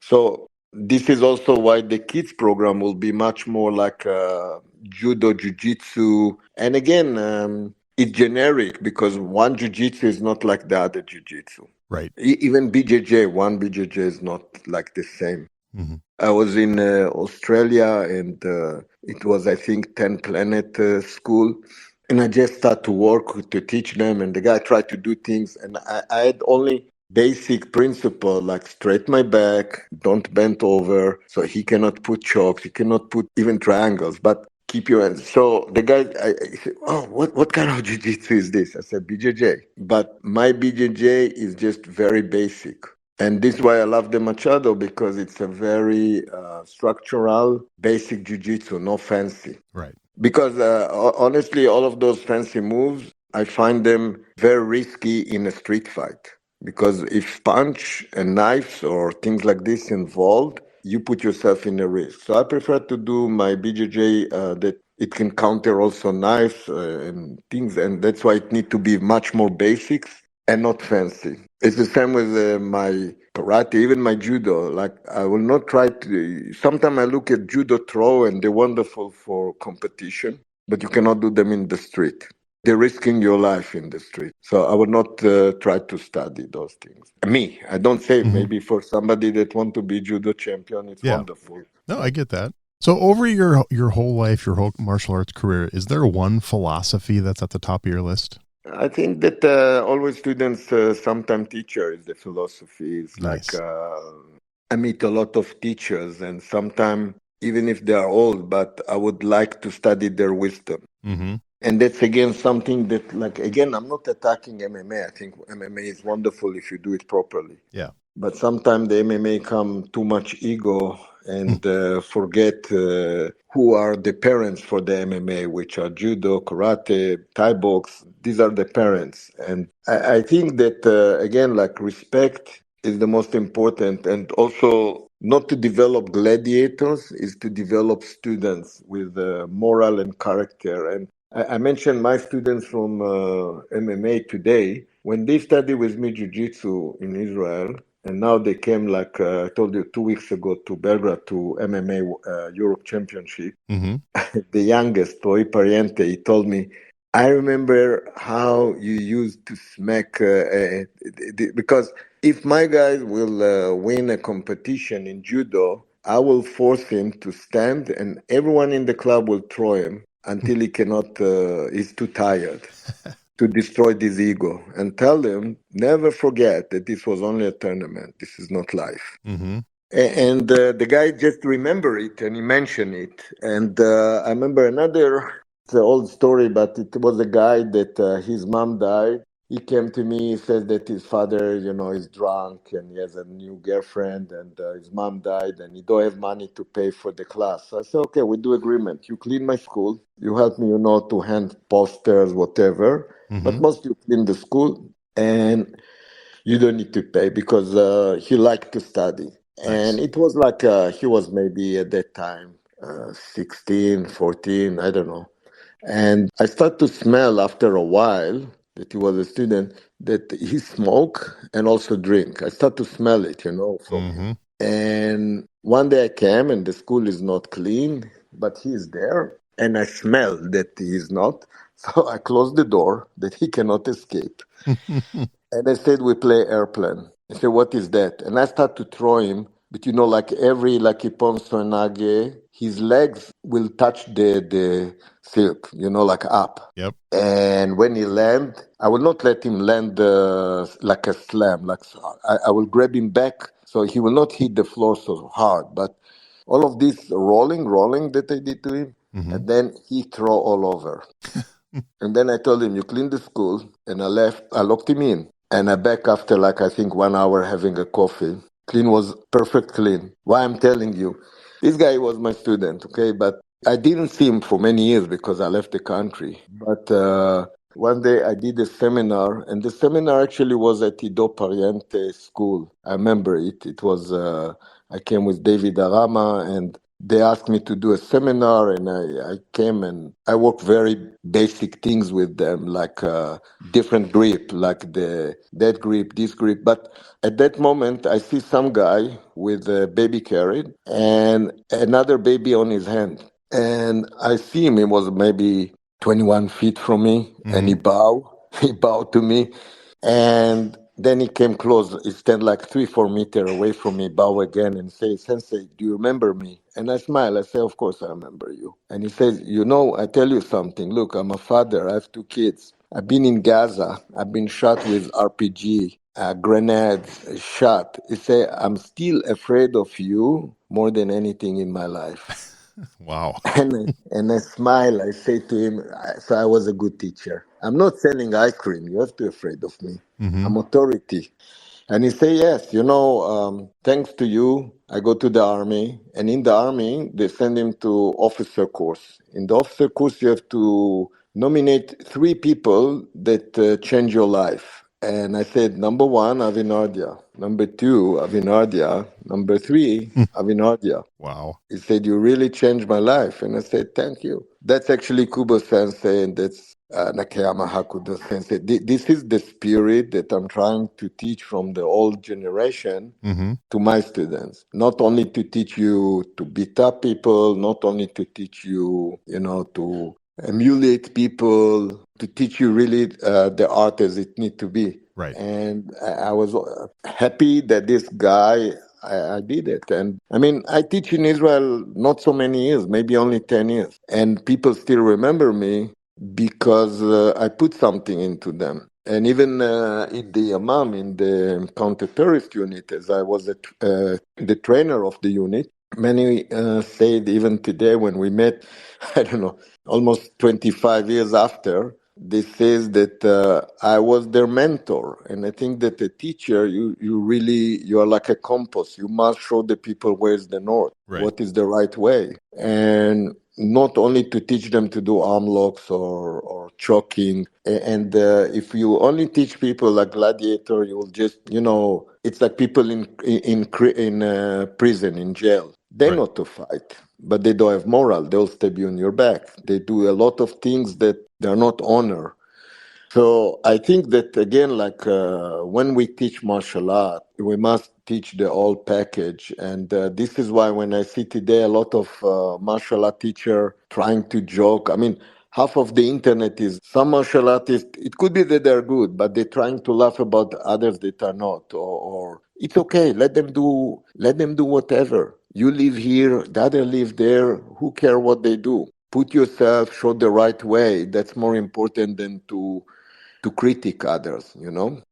So this is also why the kids program will be much more like judo, jiu-jitsu. And again, it's generic because one jiu-jitsu is not like the other jiu-jitsu. Right. Even BJJ, one BJJ is not like the same. I was in Australia, and it was, I think, 10 Planet school. And I just started to work to teach them. And the guy tried to do things. And I had only basic principle like straight my back, don't bend over. So he cannot put chokes, he cannot put even triangles, but keep your hands. So the guy, I said, oh, what kind of jiu-jitsu is this? I said, BJJ. But my BJJ is just very basic. And this is why I love the Machado, because it's a very structural, basic jiu-jitsu, no fancy. Right. Because honestly, all of those fancy moves, I find them very risky in a street fight. Because if punch and knives or things like this involved, you put yourself in a risk. So I prefer to do my BJJ that it can counter also knives and things, and that's why it need to be much more basics and not fancy. It's the same with my karate, even my judo. Like I will not try to. Sometimes I look at judo throw, and they're wonderful for competition, but you cannot do them in the street. They're risking your life in the street. So I would not try to study those things. Me, I don't say maybe for somebody that want to be judo champion, it's wonderful. No, I get that. So over your whole life, your whole martial arts career, is there one philosophy that's at the top of your list? I think that always students, sometimes teacher is the philosophy. It's Nice. like I meet a lot of teachers, and sometimes even if they are old, but I would like to study their wisdom. And that's again something that, like, again, I'm not attacking MMA. I think MMA is wonderful if you do it properly. Yeah. But sometimes the MMA come too much ego and forget who are the parents for the MMA, which are judo, karate, Thai box. These are the parents. And I think that, again, like respect is the most important. And also not to develop gladiators is to develop students with moral and character. And I mentioned my students from MMA today. When they study with me jiu-jitsu in Israel, and now they came, like I told you, 2 weeks ago to Belgrade to MMA Europe Championship. The youngest, Toy Pariente, he told me, I remember how you used to smack, because if my guys will win a competition in judo, I will force him to stand and everyone in the club will throw him until he cannot, he's too tired to destroy this ego, and tell him, never forget that this was only a tournament. This is not life. And the guy just remember it, and he mentioned it. And I remember another, it's an old story, but it was a guy that his mom died. He came to me, he says that his father, is drunk and he has a new girlfriend, and his mom died and he don't have money to pay for the class. So I said, okay, we do agreement. You clean my school. You help me, to hand posters, whatever. But mostly you clean the school, and you don't need to pay because he liked to study. And it was like he was maybe at that time 16, 14, I don't know. And I started to smell after a while that he was a student that he smoke and also drink. I started to smell it, from him. And one day I came and the school is not clean, but he's there. And I smell that he's not. So I closed the door that he cannot escape. And I said, we play airplane. I said, what is that? And I start to throw him, but like every Lucky Ponzo Nage, his legs will touch the silk, like up. Yep. And when he land, I will not let him land like a slam. Like I will grab him back so he will not hit the floor so hard. But all of this rolling that I did to him, and then he throw all over. And then I told him, you clean the school, and I left. I locked him in. And I back after, like, I think 1 hour having a coffee. Clean was perfect clean. Why I'm telling you, this guy was my student, okay, but I didn't see him for many years because I left the country. But one day I did a seminar, and the seminar actually was at Ido Pariente School. I remember it. It was I came with David Arama, and they asked me to do a seminar, and I came and I worked very basic things with them, like different grip, like that grip, this grip. But at that moment, I see some guy with a baby carried and another baby on his hand. And I see him, he was maybe 21 feet from me, and Mm-hmm. he bowed to me. And then he came close. He stand like 3, 4 meters away from me, bow again, and say, "Sensei, do you remember me?" And I smile. I say, "Of course I remember you." And he says, "You know, I tell you something. Look, I'm a father. I have 2 kids. I've been in Gaza. I've been shot with RPG, grenades, shot." He say, "I'm still afraid of you more than anything in my life." Wow. And I smile. I say to him, so I was a good teacher. I'm not selling ice cream. You have to be afraid of me. Mm-hmm. I'm authority. And he say, yes, thanks to you, I go to the army. And in the army, they send him to officer course. In the officer course, you have to nominate 3 people that change your life. And I said, number 1, Avi Nardia. Number 2, Avi Nardia. Number 3, Avi Nardia. Wow. He said, "You really changed my life." And I said, "Thank you." That's actually Kubo Sensei, and that's Nakayama Hakuda Sensei. This is the spirit that I'm trying to teach from the old generation Mm-hmm. to my students. Not only to teach you to beat up people, not only to teach you, to emulate people, to teach you really the art as it need to be. Right. And I was happy that this guy, I did it. And I mean, I teach in Israel not so many years, maybe only 10 years. And people still remember me because I put something into them. And even in the Yamam, in the counter-terrorist unit, as I was the trainer of the unit, many said even today when we met, I don't know, almost 25 years after, they says that I was their mentor. And I think that a teacher, you are like a compass. You must show the people where's the north, Right. what is the right way. And not only to teach them to do arm locks or choking. And if you only teach people like gladiator, you will just, it's like people in prison, in jail. They Right. know to fight, but they don't have moral. They'll stab you in your back. They do a lot of things that they're not honor. So I think that again, like when we teach martial art, we must teach the whole package, and this is why when I see today a lot of martial art teacher trying to joke. I mean, half of the internet is some martial artists. It could be that they're good, but they're trying to laugh about others that are not, or it's okay. Let them do whatever. You live here, the other live there. Who care what they do? Put yourself, show the right way. That's more important than to critique others.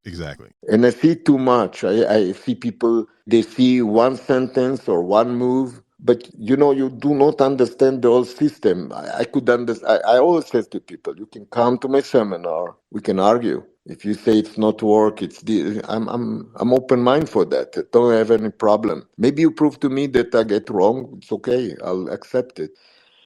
Exactly. And I see too much. I see people, they see one sentence or one move, but you do not understand the whole system. I could understand. I always say to people, you can come to my seminar, we can argue. If you say it's not work, I'm open mind for that. I don't have any problem. Maybe you prove to me that I get wrong. It's okay. I'll accept it.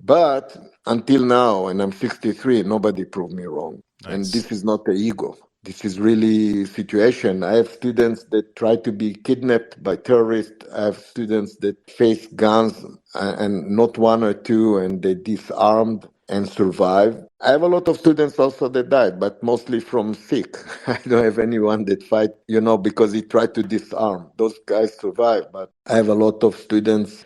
But until now, and I'm 63, nobody proved me wrong. And Nice. this is not the ego. This is really situation. I have students that try to be kidnapped by terrorists. I have students that face guns and not one or two, and they disarmed and survive. I have a lot of students also that died, but mostly from sick. I don't have anyone that fight, because he tried to disarm. Those guys survive, but I have a lot of students.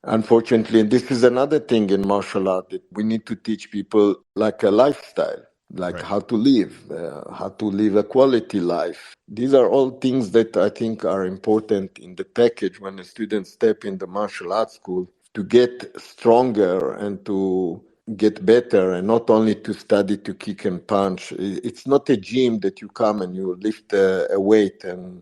Unfortunately, and this is another thing in martial art that we need to teach people like a lifestyle, like Right. how to live a quality life. These are all things that I think are important in the package when a student step in the martial arts school to get stronger and to get better, and not only to study to kick and punch. It's not a gym that you come and you lift a weight. And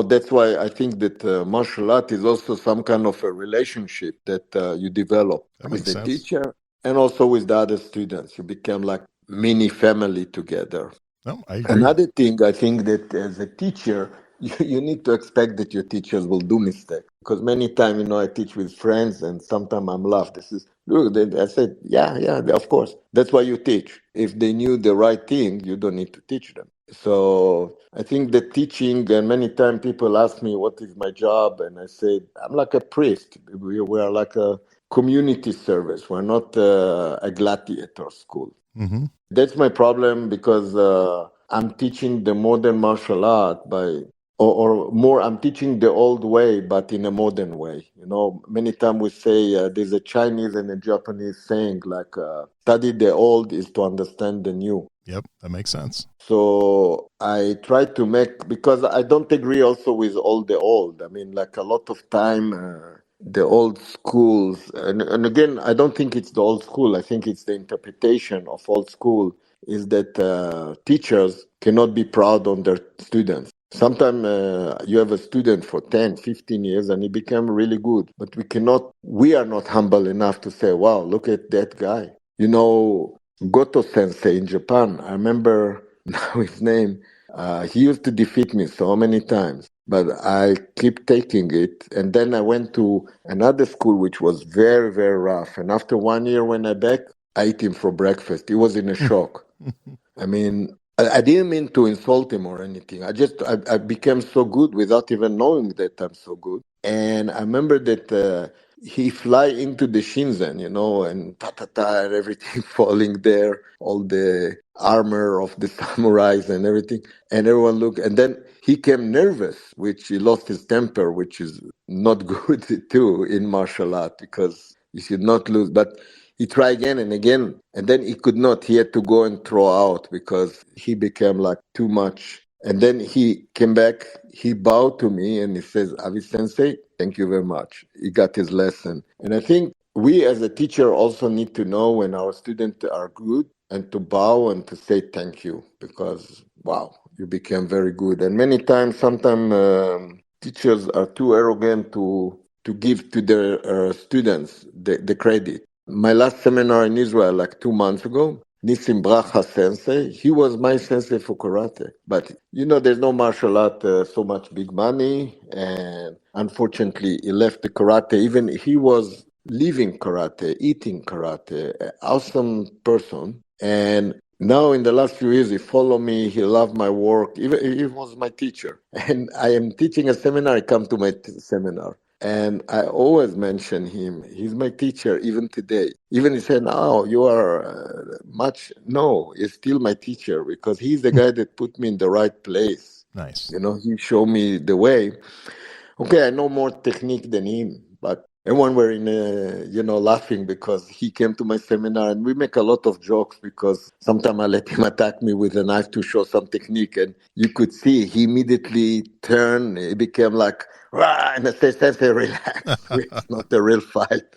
that's why I think that martial art is also some kind of a relationship that you develop That with makes the sense. teacher and also with the other students. You become like mini family together. No, I agree. Another thing I think that as a teacher, you need to expect that your teachers will do mistakes. Because many times, I teach with friends and sometimes I'm laugh. This is, look, I said, yeah, of course. That's why you teach. If they knew the right thing, you don't need to teach them. So I think that teaching, and many times people ask me, what is my job? And I said, I'm like a priest. We are like a community service. We're not a gladiator school. Mm-hmm. That's my problem because I'm teaching the modern martial art or more, I'm teaching the old way, but in a modern way. Many times we say there's a Chinese and a Japanese saying like, study the old is to understand the new. Yep, that makes sense. So I try to make, because I don't agree also with all the old. I mean, like a lot of time, the old schools, and again, I don't think it's the old school. I think it's the interpretation of old school is that teachers cannot be proud on their students. Sometimes you have a student for 10, 15 years and he became really good, but we are not humble enough to say, wow, look at that guy. Goto Sensei in Japan, I remember now his name. He used to defeat me so many times, but I keep taking it. And then I went to another school which was very, very rough. And after 1 year when I back, I ate him for breakfast. He was in a shock. I mean, I didn't mean to insult him or anything. I became so good without even knowing that I'm so good. And I remember that he fly into the Shinzen, and ta-ta-ta and everything falling there, all the armor of the samurais and everything. And everyone looked, and then he came nervous, which he lost his temper, which is not good too in martial art because you should not lose. But he tried again and again, and then he could not. He had to go and throw out because he became like too much. And then he came back, he bowed to me and he says, Avi Sensei, thank you very much. He got his lesson. And I think we as a teacher also need to know when our students are good and to bow and to say thank you because, wow, you became very good. And many times, sometimes teachers are too arrogant to give to their students the credit. My last seminar in Israel, like 2 months ago, Nissim Bracha sensei, he was my sensei for karate. But there's no martial art so much big money. And unfortunately, he left the karate. Even he was living karate, eating karate, awesome person. And now in the last few years, he followed me. He loved my work. Even he was my teacher. And I am teaching a seminar. I come to my seminar. And I always mention him. He's my teacher even today. Even he said, "Oh, you are much." No, he's still my teacher because he's the guy that put me in the right place. Nice. He showed me the way. Okay, I know more technique than him, but everyone were laughing because he came to my seminar and we make a lot of jokes because sometimes I let him attack me with a knife to show some technique and you could see he immediately turned, he became like, "Rah," and I say, relax, it's not a real fight.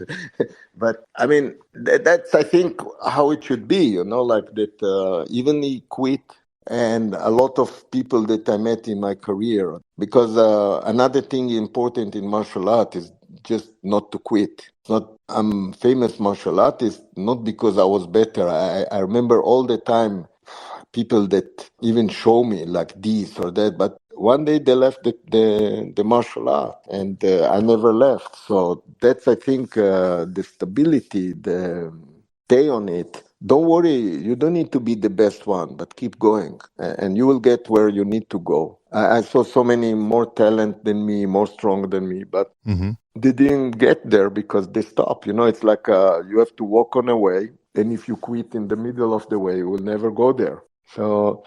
But I mean, that's, I think, how it should be, like that even he quit and a lot of people that I met in my career. Because another thing important in martial art is just not to quit. Not I'm famous martial artist not because I was better. I remember all the time people that even show me like this or that, but one day they left the martial art and I never left. So that's, I think, the stability, the stay on it. Don't worry, you don't need to be the best one, but keep going and you will get where you need to go. I saw so many more talent than me, more strong than me, but Mm-hmm. they didn't get there because they stopped. It's like you have to walk on a way, and if you quit in the middle of the way, you will never go there. So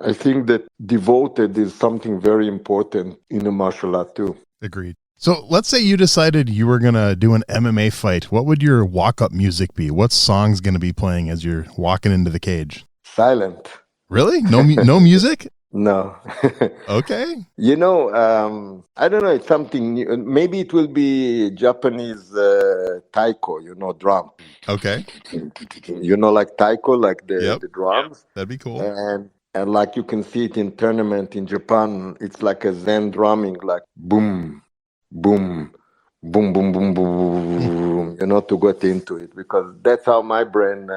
I think that devoted is something very important in a martial art too. Agreed. So let's say you decided you were going to do an MMA fight. What would your walk-up music be? What song's going to be playing as you're walking into the cage? Silent. Really? No music? No. Okay. I don't know. It's something new. Maybe it will be Japanese taiko, drum. Okay. Like taiko, like the, Yep. the drums. That'd be cool. And like you can see it in tournament in Japan, it's like a Zen drumming, like boom, boom, boom, boom, boom, boom, to get into it because that's how my brain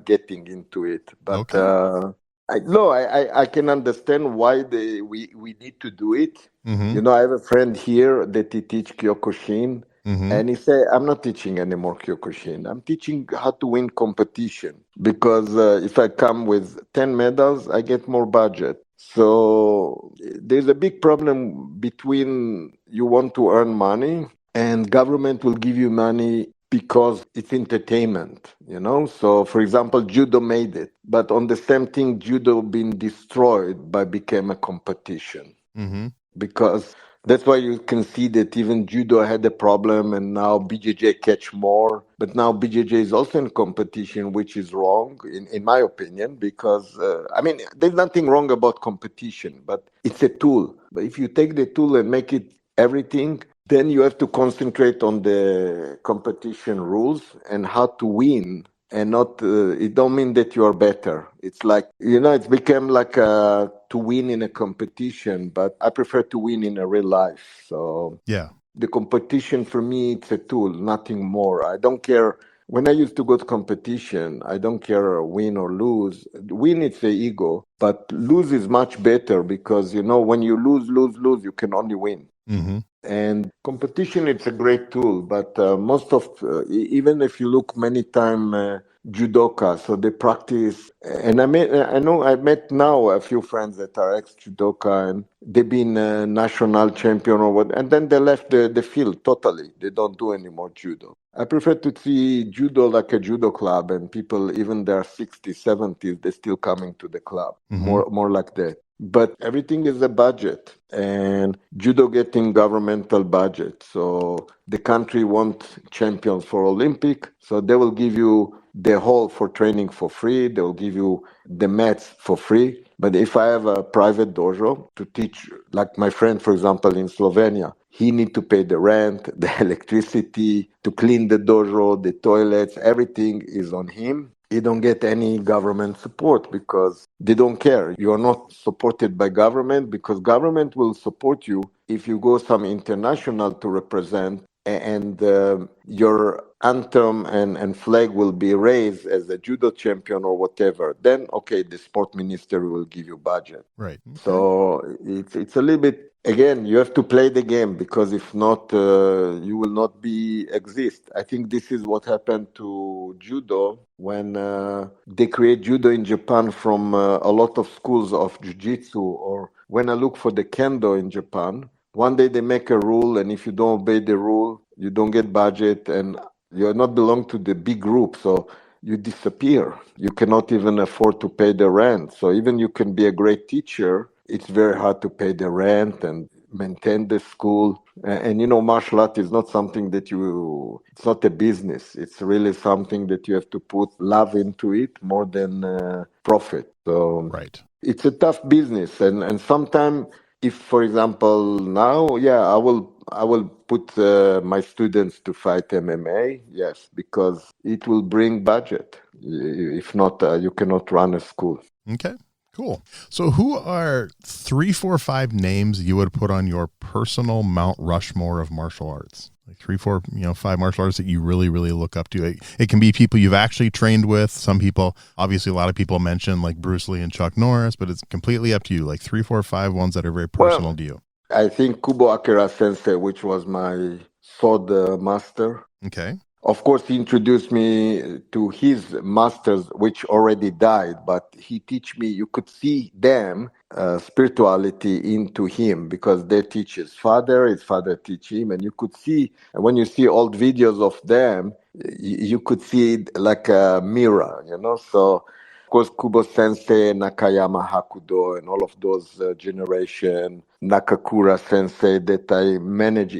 getting into it. But Okay. I can understand why we need to do it. Mm-hmm. I have a friend here that he teach Kyokushin, Mm-hmm. and he say, I'm not teaching anymore Kyokushin. I'm teaching how to win competition because if I come with 10 medals, I get more budget. So there's a big problem between you want to earn money and government will give you money because it's entertainment. So for example, judo made it, but on the same thing, judo been destroyed by became a competition Mm-hmm. because that's why you can see that even judo had a problem and now BJJ catch more, but now BJJ is also in competition, which is wrong in my opinion, because I mean there's nothing wrong about competition, but it's a tool. But if you take the tool and make it everything, then you have to concentrate on the competition rules and how to win, and not it don't mean that you are better. It's like it's become like to win in a competition, but I prefer to win in a real life. So Yeah. the competition for me, it's a tool, nothing more. I don't care. When I used to go to competition, I don't care win or lose. Win, it's the ego, but lose is much better because when you lose, you can only win. Mm-hmm. And competition, it's a great tool, but most of, even if you look many time judoka, so they practice. And I met now a few friends that are ex-judoka and they've been national champion or what, and then they left the field totally. They don't do anymore judo. I prefer to see judo like a judo club and people, even their 60s, 70s, they're still coming to the club. Mm-hmm. More like that. But everything is a budget, and judo getting governmental budget. So the country wants champions for Olympic, so they will give you the hall for training for free. They will give you the mats for free. But if I have a private dojo to teach, like my friend, for example, in Slovenia, he need to pay the rent, the electricity, to clean the dojo, the toilets, everything is on him. You don't get any government support because they don't care. You are not supported by government because government will support you if you go some international to represent, and your anthem and flag will be raised as a judo champion or whatever. Then okay, the sport minister will give you budget. Right. Okay. So it's a little bit, again, you have to play the game because if not, you will not be exist. I think this is what happened to judo when they create judo in Japan from a lot of schools of jiu-jitsu, or when I look for the kendo in Japan. One day they make a rule, and if you don't obey the rule, you don't get budget, and you are not belong to the big group. So you disappear. You cannot even afford to pay the rent. So even you can be a great teacher, it's very hard to pay the rent and maintain the school. And martial art is not something that it's not a business. It's really something that you have to put love into it more than profit. So Right. it's a tough business. And sometimes, if, for example, now, yeah, I will put my students to fight MMA, yes, because it will bring budget. If not, you cannot run a school. Okay. Cool. So who are 3, 4, 5 names you would put on your personal Mount Rushmore of martial arts? Like 3, 4, 5 martial artists that you really, really look up to. It can be people you've actually trained with. Some people, obviously a lot of people mention like Bruce Lee and Chuck Norris, but it's completely up to you. Like 3, 4, 5 ones that are very personal Well, to you. I think Kubo Akira Sensei, which was my sword master. Okay. Of course, he introduced me to his masters, which already died, but he teach me, you could see them, spirituality into him because they teach his father teach him, and you could see, when you see old videos of them, you could see it like a mirror. So of course, Kubo Sensei, Nakayama Hakudo, and all of those generation, Nakakura Sensei that I manage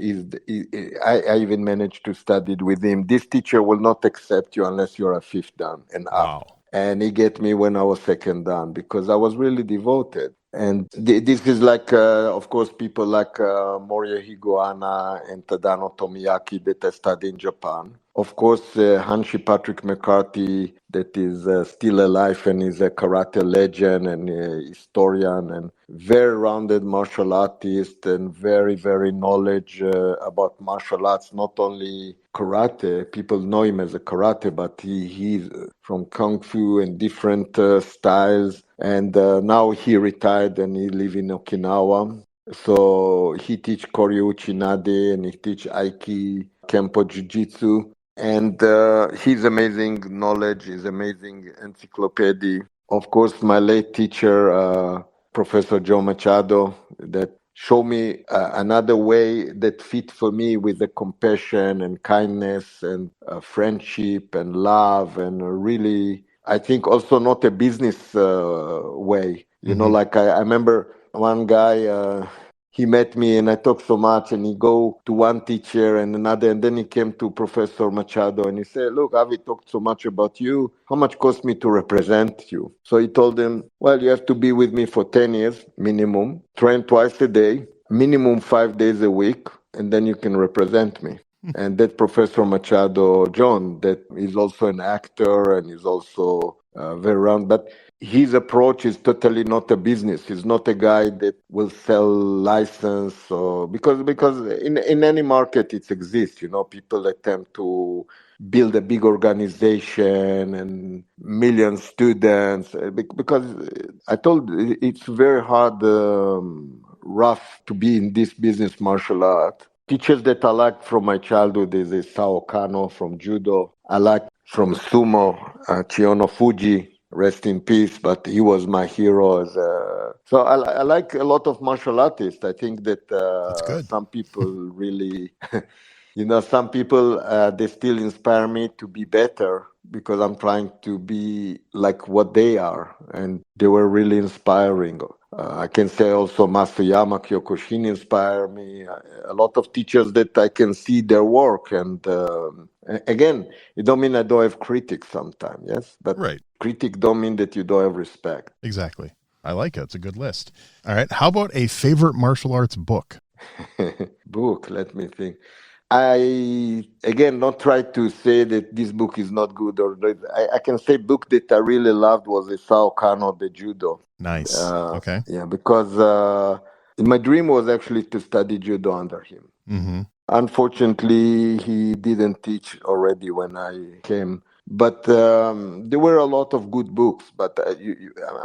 I even managed to study with him. This teacher will not accept you unless you're a fifth dan and up. Wow. And he get me when I was second dan because I was really devoted. And this is like, of course, people like Moria Higuana and Tadano Tomiyaki that I studied in Japan. Of course, Hanshi Patrick McCarthy, that is still alive and is a karate legend and a historian and very rounded martial artist and very, very knowledge about martial arts, not only karate. People know him as a karate, but he's from Kung Fu and different styles. And now he retired and he lives in Okinawa. So he teach Koryu Uchinade and he teach Aiki, Kempo Jiu-Jitsu. And his amazing knowledge, his amazing encyclopedia. Of course, my late teacher, Professor Joe Machado, that showed me another way that fit for me with the compassion and kindness and friendship and love and really, I think also not a business way. You know, like I remember one guy, he met me and I talked so much and he go to one teacher and another and then he came to Professor Machado and he said, look, Avi talked so much about you. How much cost me to represent you? So he told him, well, you have to be with me for 10 years minimum, train twice a day, minimum 5 days a week, and then you can represent me. And that Professor Machado John, that is also an actor and is also very round, but his approach is totally not a business. He's not a guy that will sell license or because in any market it exists. You know, people attempt to build a big organization and million students because I told it's very hard, rough to be in this business martial art. Teachers that I liked from my childhood is Sao Kano from judo. I like from sumo, Chiono Fuji, rest in peace, but he was my hero. So I like a lot of martial artists. I think that That's good. some people really, some people, they still inspire me to be better because I'm trying to be like what they are. And they were really inspiring. I can say also Masuyama Kyokushin inspire me. A lot of teachers that I can see their work. And again, it don't mean I don't have critics sometimes, yes? But Right. critic don't mean that you don't have respect. Exactly. I like it. It's a good list. All right. How about a favorite martial arts book? Book, let me think. I again not try to say that this book is not good or that I can say book that I really loved was Isao Kano, the judo. Nice. Okay. Yeah, because my dream was actually to study judo under him. Mm-hmm. Unfortunately, he didn't teach already when I came. But there were a lot of good books. But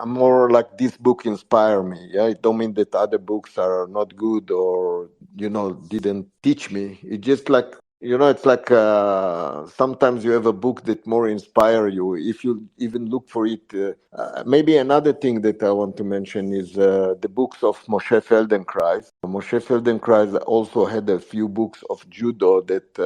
I'm more like this book inspired me. Yeah, it don't mean that other books are not good or didn't teach me. It's just like it's like sometimes you have a book that more inspire you if you even look for it. Maybe another thing that I want to mention is the books of Moshe Feldenkrais. Moshe Feldenkrais also had a few books of judo that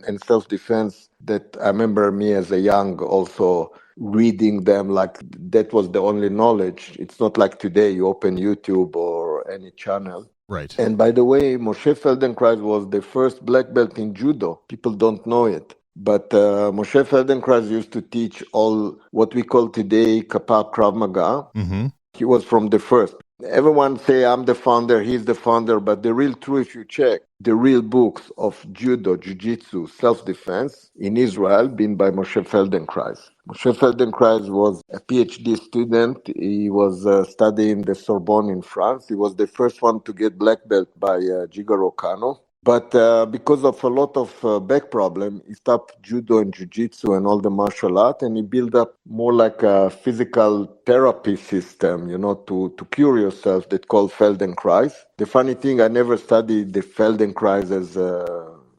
and self-defense that I remember me as a young also reading them like that was the only knowledge. It's not like today you open YouTube or any channel. Right. And by the way, Moshe Feldenkrais was the first black belt in judo. People don't know it. But Moshe Feldenkrais used to teach all what we call today KAPAP Krav Maga. Mm-hmm. He was from the first. Everyone say I'm the founder, he's the founder, but the real truth, if you check the real books of judo, jiu-jitsu, self-defense in Israel, been by Moshe Feldenkrais. Moshe Feldenkrais was a PhD student. He was studying the Sorbonne in France. He was the first one to get black belt by Jigoro Kano. But because of a lot of back problem, he stopped judo and jiu-jitsu and all the martial art, and he built up more like a physical therapy system, to cure yourself that called Feldenkrais. The funny thing, I never studied the Feldenkrais as a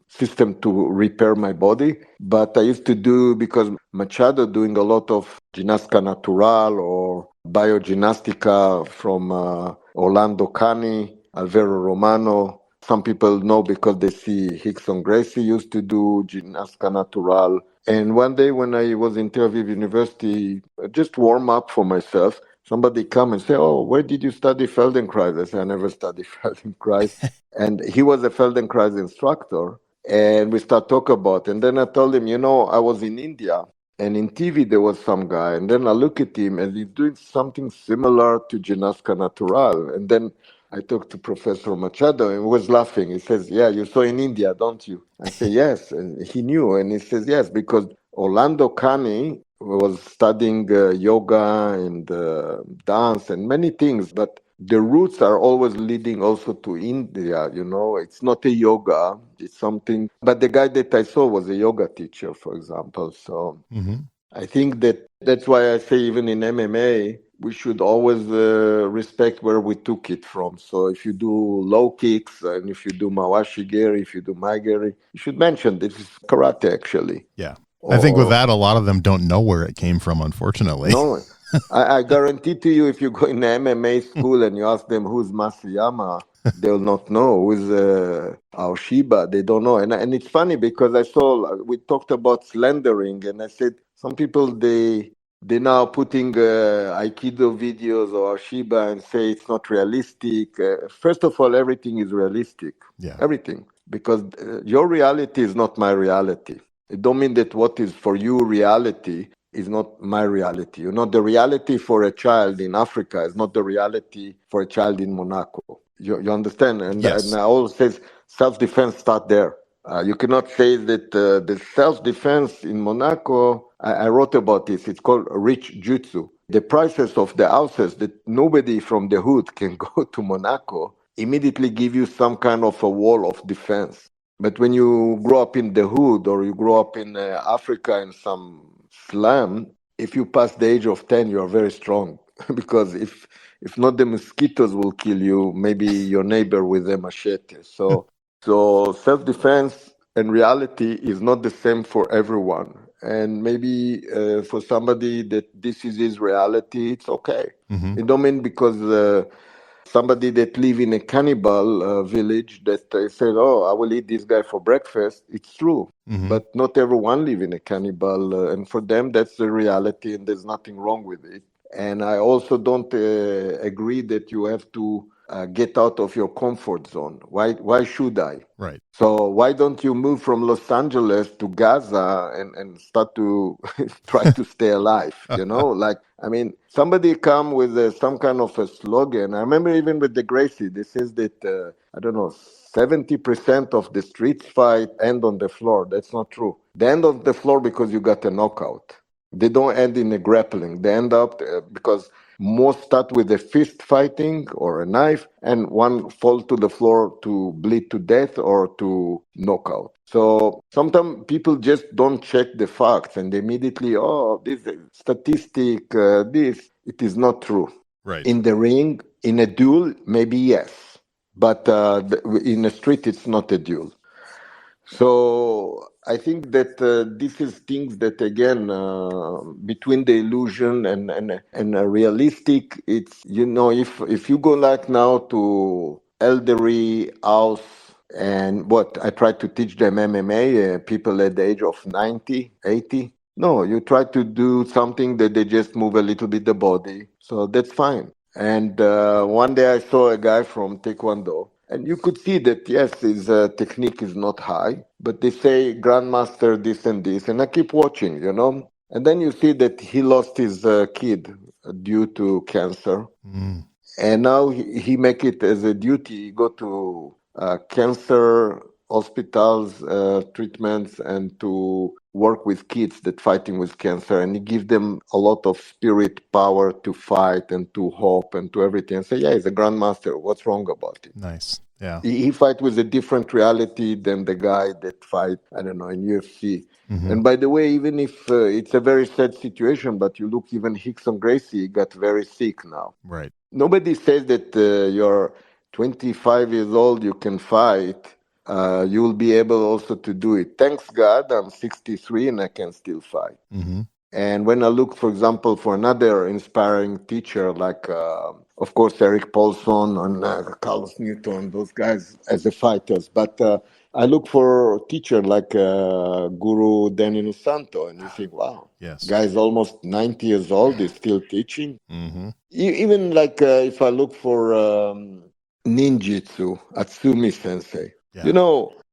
system to repair my body, but I used to do because Machado doing a lot of Ginastica Natural or Biogymnastica from Orlando Cani, Alvaro Romano. Some people know because they see Hickson Gracie used to do Ginastica Natural. And one day when I was in Tel Aviv University, just warm up for myself, somebody come and say, oh, where did you study Feldenkrais? I said, I never studied Feldenkrais. And he was a Feldenkrais instructor. And we start talking about it. And then I told him, I was in India. And in TV, there was some guy. And then I look at him and he's doing something similar to Ginastica Natural. And then I talked to Professor Machado and he was laughing. He says, "Yeah, you saw in India, don't you?" I say, "Yes." And he knew. And he says, "Yes, because Orlando Kani was studying yoga and dance and many things, but the roots are always leading also to India. It's not a yoga, it's something. But the guy that I saw was a yoga teacher, for example. So I think that's why I say even in MMA, we should always respect where we took it from. So if you do low kicks and if you do mawashi geri, if you do maigeri, you should mention this is karate actually. Yeah. I think with Or that, a lot of them don't know where it came from, unfortunately. no, I guarantee to you, if you go in an MMA school and you ask them who's Masayama, they'll not know who's Aoshiba. They don't know, and it's funny because I saw we talked about slandering, and I said some people they now putting Aikido videos or Aoshiba and say it's not realistic. First of all, everything is realistic. Yeah. Everything, because your reality is not my reality. It don't mean that what is for you reality is not my reality. The reality for a child in Africa is not the reality for a child in Monaco. You understand? And Yes. I always say self-defense start there. You cannot say that the self-defense in Monaco, I wrote about this, it's called rich jutsu. The prices of the houses that nobody from the hood can go to Monaco immediately give you some kind of a wall of defense. But when you grow up in the hood or you grow up in Africa in some slum, if you pass the age of 10, you are very strong. Because if not the mosquitoes will kill you, maybe your neighbor with a machete. So self-defense and reality is not the same for everyone. And maybe for somebody that this is his reality, it's okay. It don't mean because somebody that live in a cannibal village that said, "Oh, I will eat this guy for breakfast." It's true, but not everyone live in a cannibal, and for them that's the reality, and there's nothing wrong with it. And I also don't agree that you have to get out of your comfort zone. Why should I? Right. So why don't you move from Los Angeles to Gaza and start to try to stay alive? Like, I mean, somebody come with some kind of a slogan. I remember even with the Gracie, they says that, I don't know, 70% of the street fight end on the floor. That's not true. They end on the floor because you got a knockout. They don't end in a grappling. They end up because most start with a fist fighting or a knife, and one fall to the floor to bleed to death or to knockout. So sometimes people just don't check the facts and they immediately, oh, this is statistic, this. It is not true. Right. In the ring, in a duel, maybe yes. But in a street, it's not a duel. So I think that this is things that again between the illusion and a realistic. It's if you go like now to elderly house and what I try to teach them MMA people at the age of 90, 80. No, you try to do something that they just move a little bit the body, so that's fine. And one day I saw a guy from Taekwondo, and you could see that, yes, his technique is not high, but they say Grandmaster this and this, and I keep watching. And then you see that he lost his kid due to cancer. And now he make it as a duty, go to cancer hospitals, treatments, and to work with kids that fighting with cancer. And he give them a lot of spirit power to fight and to hope and to everything. And say, yeah, he's a grandmaster. What's wrong about it? Nice. Yeah. He fight with a different reality than the guy that fight, I don't know, in UFC. And by the way, even if it's a very sad situation, but you look even Hickson Gracie got very sick now. Right. Nobody says that you're 25 years old, you can fight. You will be able also to do it. Thanks God, I'm 63 and I can still fight. And when I look, for example, for another inspiring teacher like, of course, Eric Paulson and Carlos Newton, those guys as a fighters. But I look for a teacher like Guru Danny Santo, and you think, wow, Yes. guy's almost 90 years old, he's still teaching. Even like if I look for ninjutsu, Atsumi Sensei, Yeah.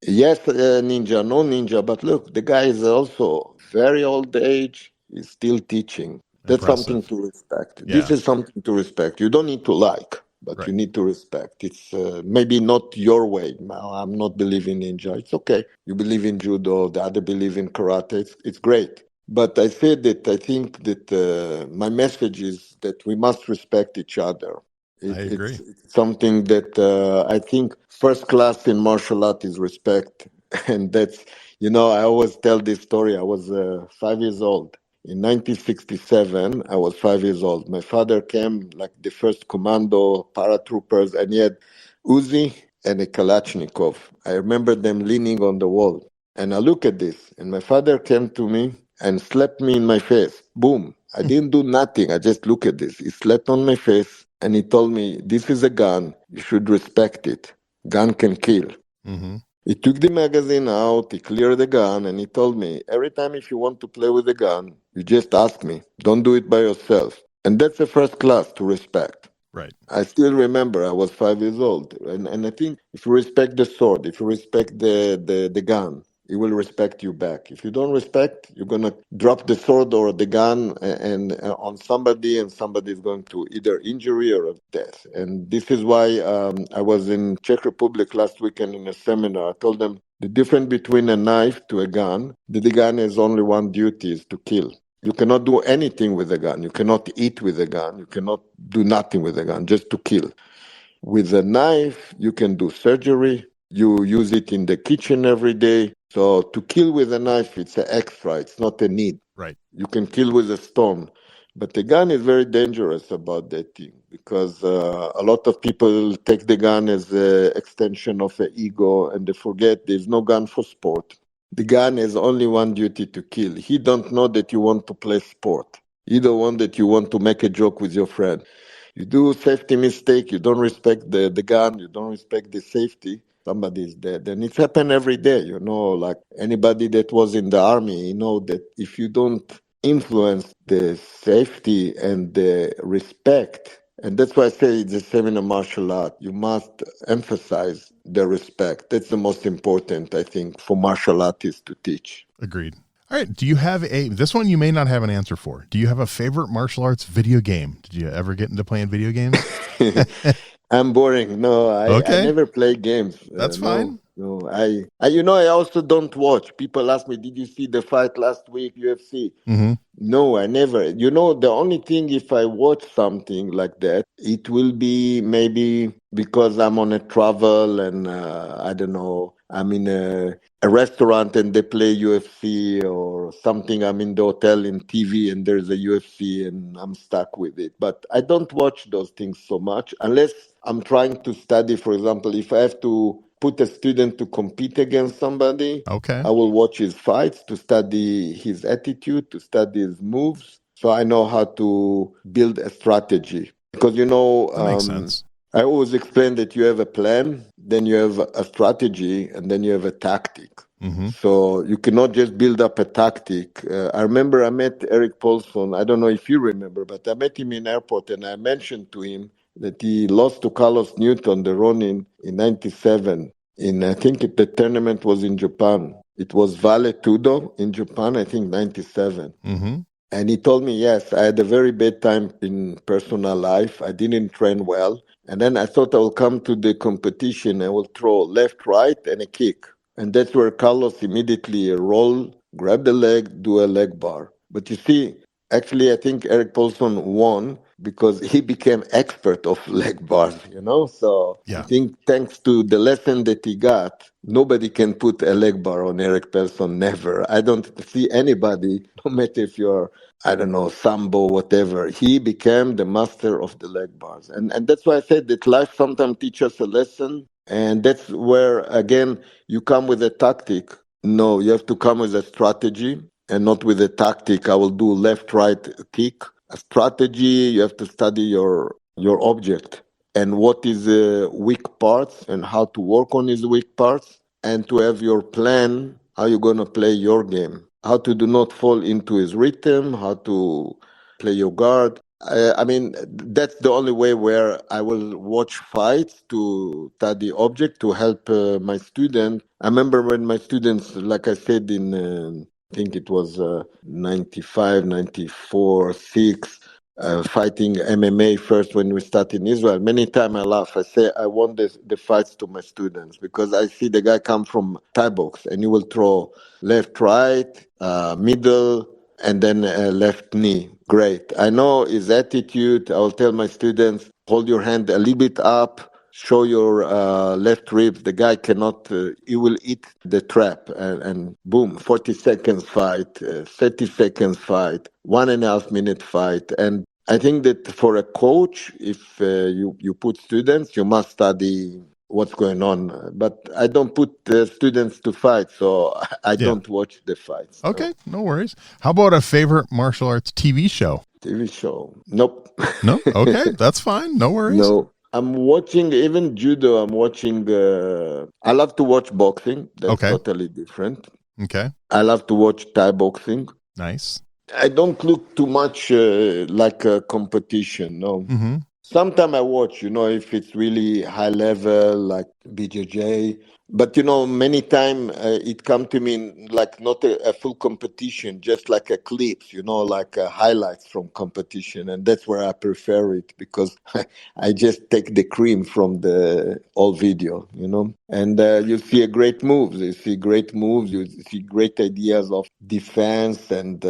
yes, ninja, no ninja, but look, the guy is also very old age, he's still teaching. That's something Impressive. to respect. This Yeah. is something to respect. You don't need to like. but Right. you need to respect. It's maybe not your way. I'm not believing in ninja. It's okay. You believe in judo, the other believe in karate. It's great. But I said that I think that my message is that we must respect each other. I agree. It's something that I think first class in martial art is respect. And that's, I always tell this story. I was 5 years old. In 1967, I was 5 years old. My father came like the first commando paratroopers, and he had Uzi and a Kalashnikov. I remember them leaning on the wall. And I look at this, and my father came to me and slapped me in my face. Boom. I didn't do nothing. I just look at this. He slapped on my face, and he told me, "This is a gun. You should respect it. Gun can kill." Mm-hmm. He took the magazine out, he cleared the gun, and he told me, "Every time if you want to play with the gun, you just ask me. Don't do it by yourself." And that's the first class to respect. Right. I still remember I was 5 years old. And I think if you respect the sword, if you respect the gun, he will respect you back. If you don't respect, you're going to drop the sword or the gun on somebody, and somebody is going to either injury or death. And this is why I was in Czech Republic last weekend in a seminar. I told them the difference between a knife to a gun, the gun has only one duty, is to kill. You cannot do anything with a gun. You cannot eat with a gun. You cannot do nothing with a gun, just to kill. With a knife, you can do surgery. You use it in the kitchen every day. So to kill with a knife, it's an extra. It's not a need. Right. You can kill with a stone. But the gun is very dangerous about that thing, because a lot of people take the gun as an extension of an ego, and they forget there's no gun for sport. The gun has only one duty, to kill. He don't know that you want to play sport. He don't want that you want to make a joke with your friend. You do safety mistake, you don't respect the gun, you don't respect the safety, somebody is dead. And it's happened every day, like anybody that was in the army, that if you don't influence the safety and the respect, and that's why I say it's the same in a martial art. You must emphasize the respect. That's the most important, I think, for martial artists to teach. Agreed. All right. Do you have this one you may not have an answer for. Do you have a favorite martial arts video game? Did you ever get into playing video games? I'm boring. No, I Okay. never play games. That's No, fine. no. I also don't watch. People ask me, "Did you see the fight last week, UFC?" Mm-hmm. No, I never. The only thing, if I watch something like that, it will be maybe because I'm on a travel and I don't know, I'm in a restaurant and they play UFC or something. I'm in the hotel in TV and there's a UFC and I'm stuck with it. But I don't watch those things so much unless I'm trying to study. For example, if I have to put a student to compete against somebody, Okay. I will watch his fights to study his attitude, to study his moves, so I know how to build a strategy. Because, That makes sense. I always explain that you have a plan, then you have a strategy, and then you have a tactic. Mm-hmm. So you cannot just build up a tactic. I remember I met Eric Paulson. I don't know if you remember, but I met him in airport, and I mentioned to him that he lost to Carlos Newton, the Ronin, in 97. I think the tournament was in Japan. It was Vale Tudo in Japan, I think 97. Mm-hmm. And he told me, yes, I had a very bad time in personal life. I didn't train well. And then I thought I will come to the competition. I will throw left, right, and a kick. And that's where Carlos immediately roll, grab the leg, do a leg bar. But you see, actually, I think Eric Paulson won because he became expert of leg bars, So I Yeah. think thanks to the lesson that he got, nobody can put a leg bar on Eric Paulson, never. I don't see anybody, no matter if you're, I don't know, Sambo, whatever. He became the master of the leg bars. And that's why I said that life sometimes teaches us a lesson. And that's where, again, you come with a tactic. No, you have to come with a strategy and not with a tactic. I will do left, right, kick. A strategy, you have to study your object and what is the weak parts and how to work on his weak parts, and to have your plan, how you're going to play your game, how to do not fall into his rhythm, how to play your guard. I mean, that's the only way where I will watch fights to study object to help my student. I remember when my students, like I said, I think it was 95, 94, 6. fighting MMA first when we start in Israel. Many times I laugh. I say I want the fights to my students because I see the guy come from Thai box and he will throw left, right, middle, and then left knee. Great. I know his attitude. I'll tell my students, hold your hand a little bit up, show your left ribs. The guy cannot, he will eat the trap. And boom, 40 seconds fight, 30 seconds fight, 1.5 minute fight. And I think that for a coach, if you put students, you must study what's going on. But I don't put students to fight, so I Yeah. don't watch the fights. Okay, no worries. How about a favorite martial arts TV show? TV show. Nope. No? Okay, that's fine. No worries. No. I'm watching even judo. I'm watching. I love to watch boxing. That's Okay. totally different. Okay. I love to watch Thai boxing. Nice. I don't look too much like a competition. No. Mm-hmm. Sometimes I watch, if it's really high level, like BJJ. But, many times it come to me like not a full competition, just like a clips, like highlights from competition. And that's where I prefer it because I just take the cream from the all video, And you see great moves. You see great moves. You see great ideas of defense and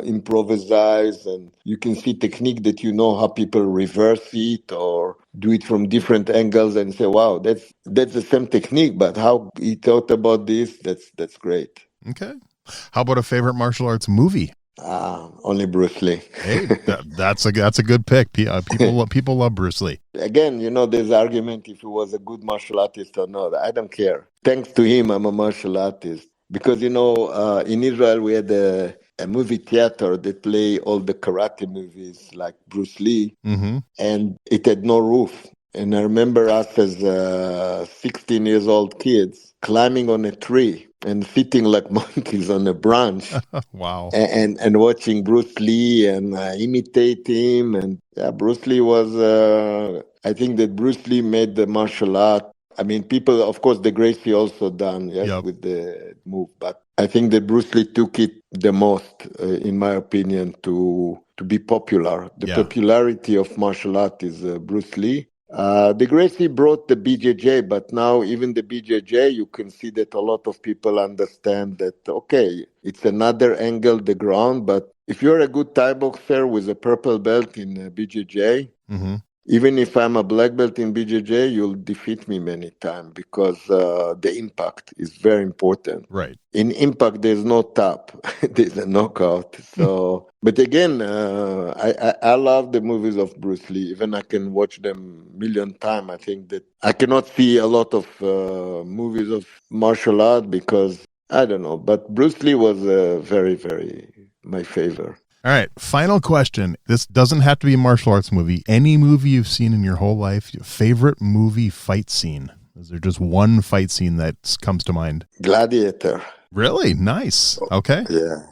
improvise. And you can see technique that how people reverse it or do it from different angles and say, wow, that's the same technique, but how he thought about this, that's great. Okay. How about a favorite martial arts movie? Only Bruce Lee. Hey, that's a good pick. People love Bruce Lee. Again, there's argument if he was a good martial artist or not. I don't care. Thanks to him, I'm a martial artist. Because, in Israel, we had a movie theater that play all the karate movies like Bruce Lee, and it had no roof. And I remember us as 16 years old kids climbing on a tree and sitting like monkeys on a branch. Wow. And watching Bruce Lee and imitate him. And Bruce Lee was, I think that Bruce Lee made the martial art. I mean, people, of course, the Gracie also done, yes, Yep. with the move. But I think that Bruce Lee took it the most, in my opinion, to be popular. The popularity of martial art is Bruce Lee. The Gracie brought the BJJ, but now even the BJJ, you can see that a lot of people understand that, okay, it's another angle, the ground, but if you're a good Thai boxer with a purple belt in BJJ, even if I'm a black belt in BJJ, you'll defeat me many times because the impact is very important. Right. In impact, there's no tap. There's a knockout. So, but again, I love the movies of Bruce Lee. Even I can watch them a million times. I think that I cannot see a lot of movies of martial art because, I don't know. But Bruce Lee was very, very my favorite. All right, final question. This doesn't have to be a martial arts movie. Any movie you've seen in your whole life, your favorite movie fight scene? Is there just one fight scene that comes to mind? Gladiator. Really? Nice. Okay. Yeah.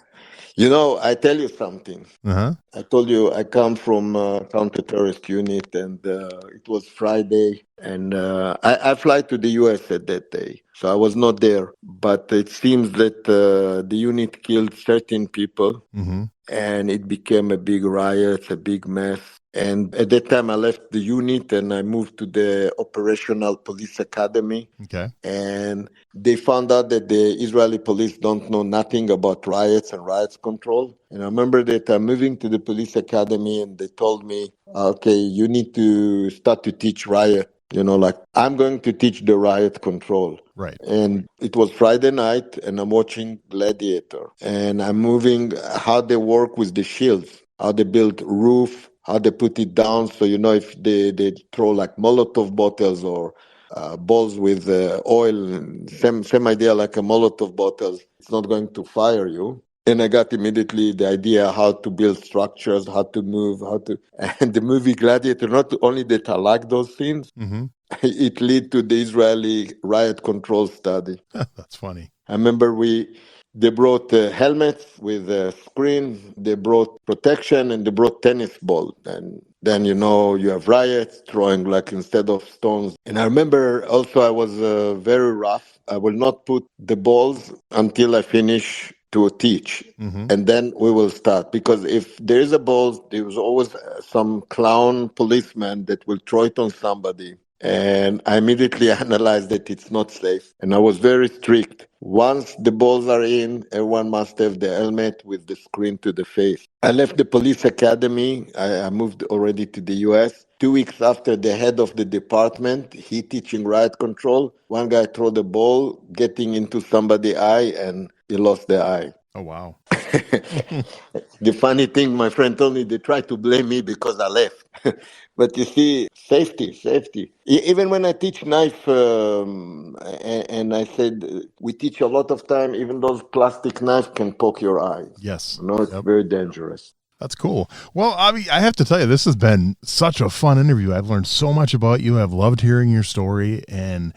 I tell you something. I told you I come from a counter-terrorist unit, and it was Friday, and I fly to the U.S. at that day, so I was not there. But it seems that the unit killed 13 people, and it became a big riot, a big mess. And at that time, I left the unit and I moved to the Operational Police Academy. Okay. And they found out that the Israeli police don't know nothing about riots and riots control. And I remember that I'm moving to the police academy and they told me, okay, you need to start to teach riot. I'm going to teach the riot control. Right. And it was Friday night and I'm watching Gladiator. And I'm moving how they work with the shields, how they build roof, how they put it down. So, if they throw like Molotov bottles or balls with oil, same idea like a Molotov bottles, it's not going to fire you. And I got immediately the idea how to build structures, how to move, and the movie Gladiator, not only that I like those scenes, it led to the Israeli riot control study. That's funny. I remember they brought helmets with a screen, they brought protection, and they brought tennis ball. And then, you have riots throwing like instead of stones. And I remember also I was very rough. I will not put the balls until I finish to teach, and then we will start. Because if there is a ball, there is always some clown policeman that will throw it on somebody. And I immediately analyzed that it's not safe. And I was very strict. Once the balls are in, everyone must have the helmet with the screen to the face. I left the police academy. I moved already to the US. 2 weeks after, the head of the department, he teaching riot control. One guy threw the ball, getting into somebody's eye, and he lost the eye. Oh, wow. The funny thing, my friend told me, they tried to blame me because I left. But you see, safety. Even when I teach knife, and I said, we teach a lot of time, even those plastic knives can poke your eyes. Yes. You know, it's very dangerous. That's cool. Well, Avi, I have to tell you, this has been such a fun interview. I've learned so much about you. I've loved hearing your story. And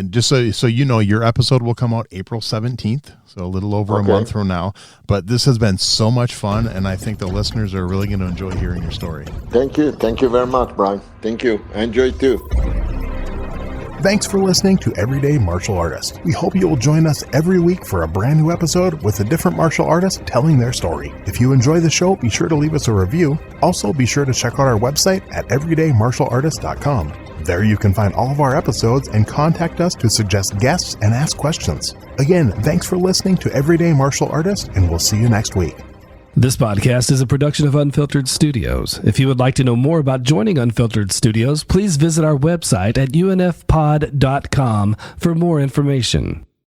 just so you know, your episode will come out April 17th, so a little over a month from now. But this has been so much fun, and I think the listeners are really going to enjoy hearing your story. Thank you. Thank you very much, Brian. Thank you. I enjoyed it too. Thanks for listening to Everyday Martial Artist. We hope you will join us every week for a brand new episode with a different martial artist telling their story. If you enjoy the show, be sure to leave us a review. Also, be sure to check out our website at everydaymartialartist.com. There you can find all of our episodes and contact us to suggest guests and ask questions. Again, thanks for listening to Everyday Martial Artist, and we'll see you next week. This podcast is a production of Unfiltered Studios. If you would like to know more about joining Unfiltered Studios, please visit our website at unfpod.com for more information.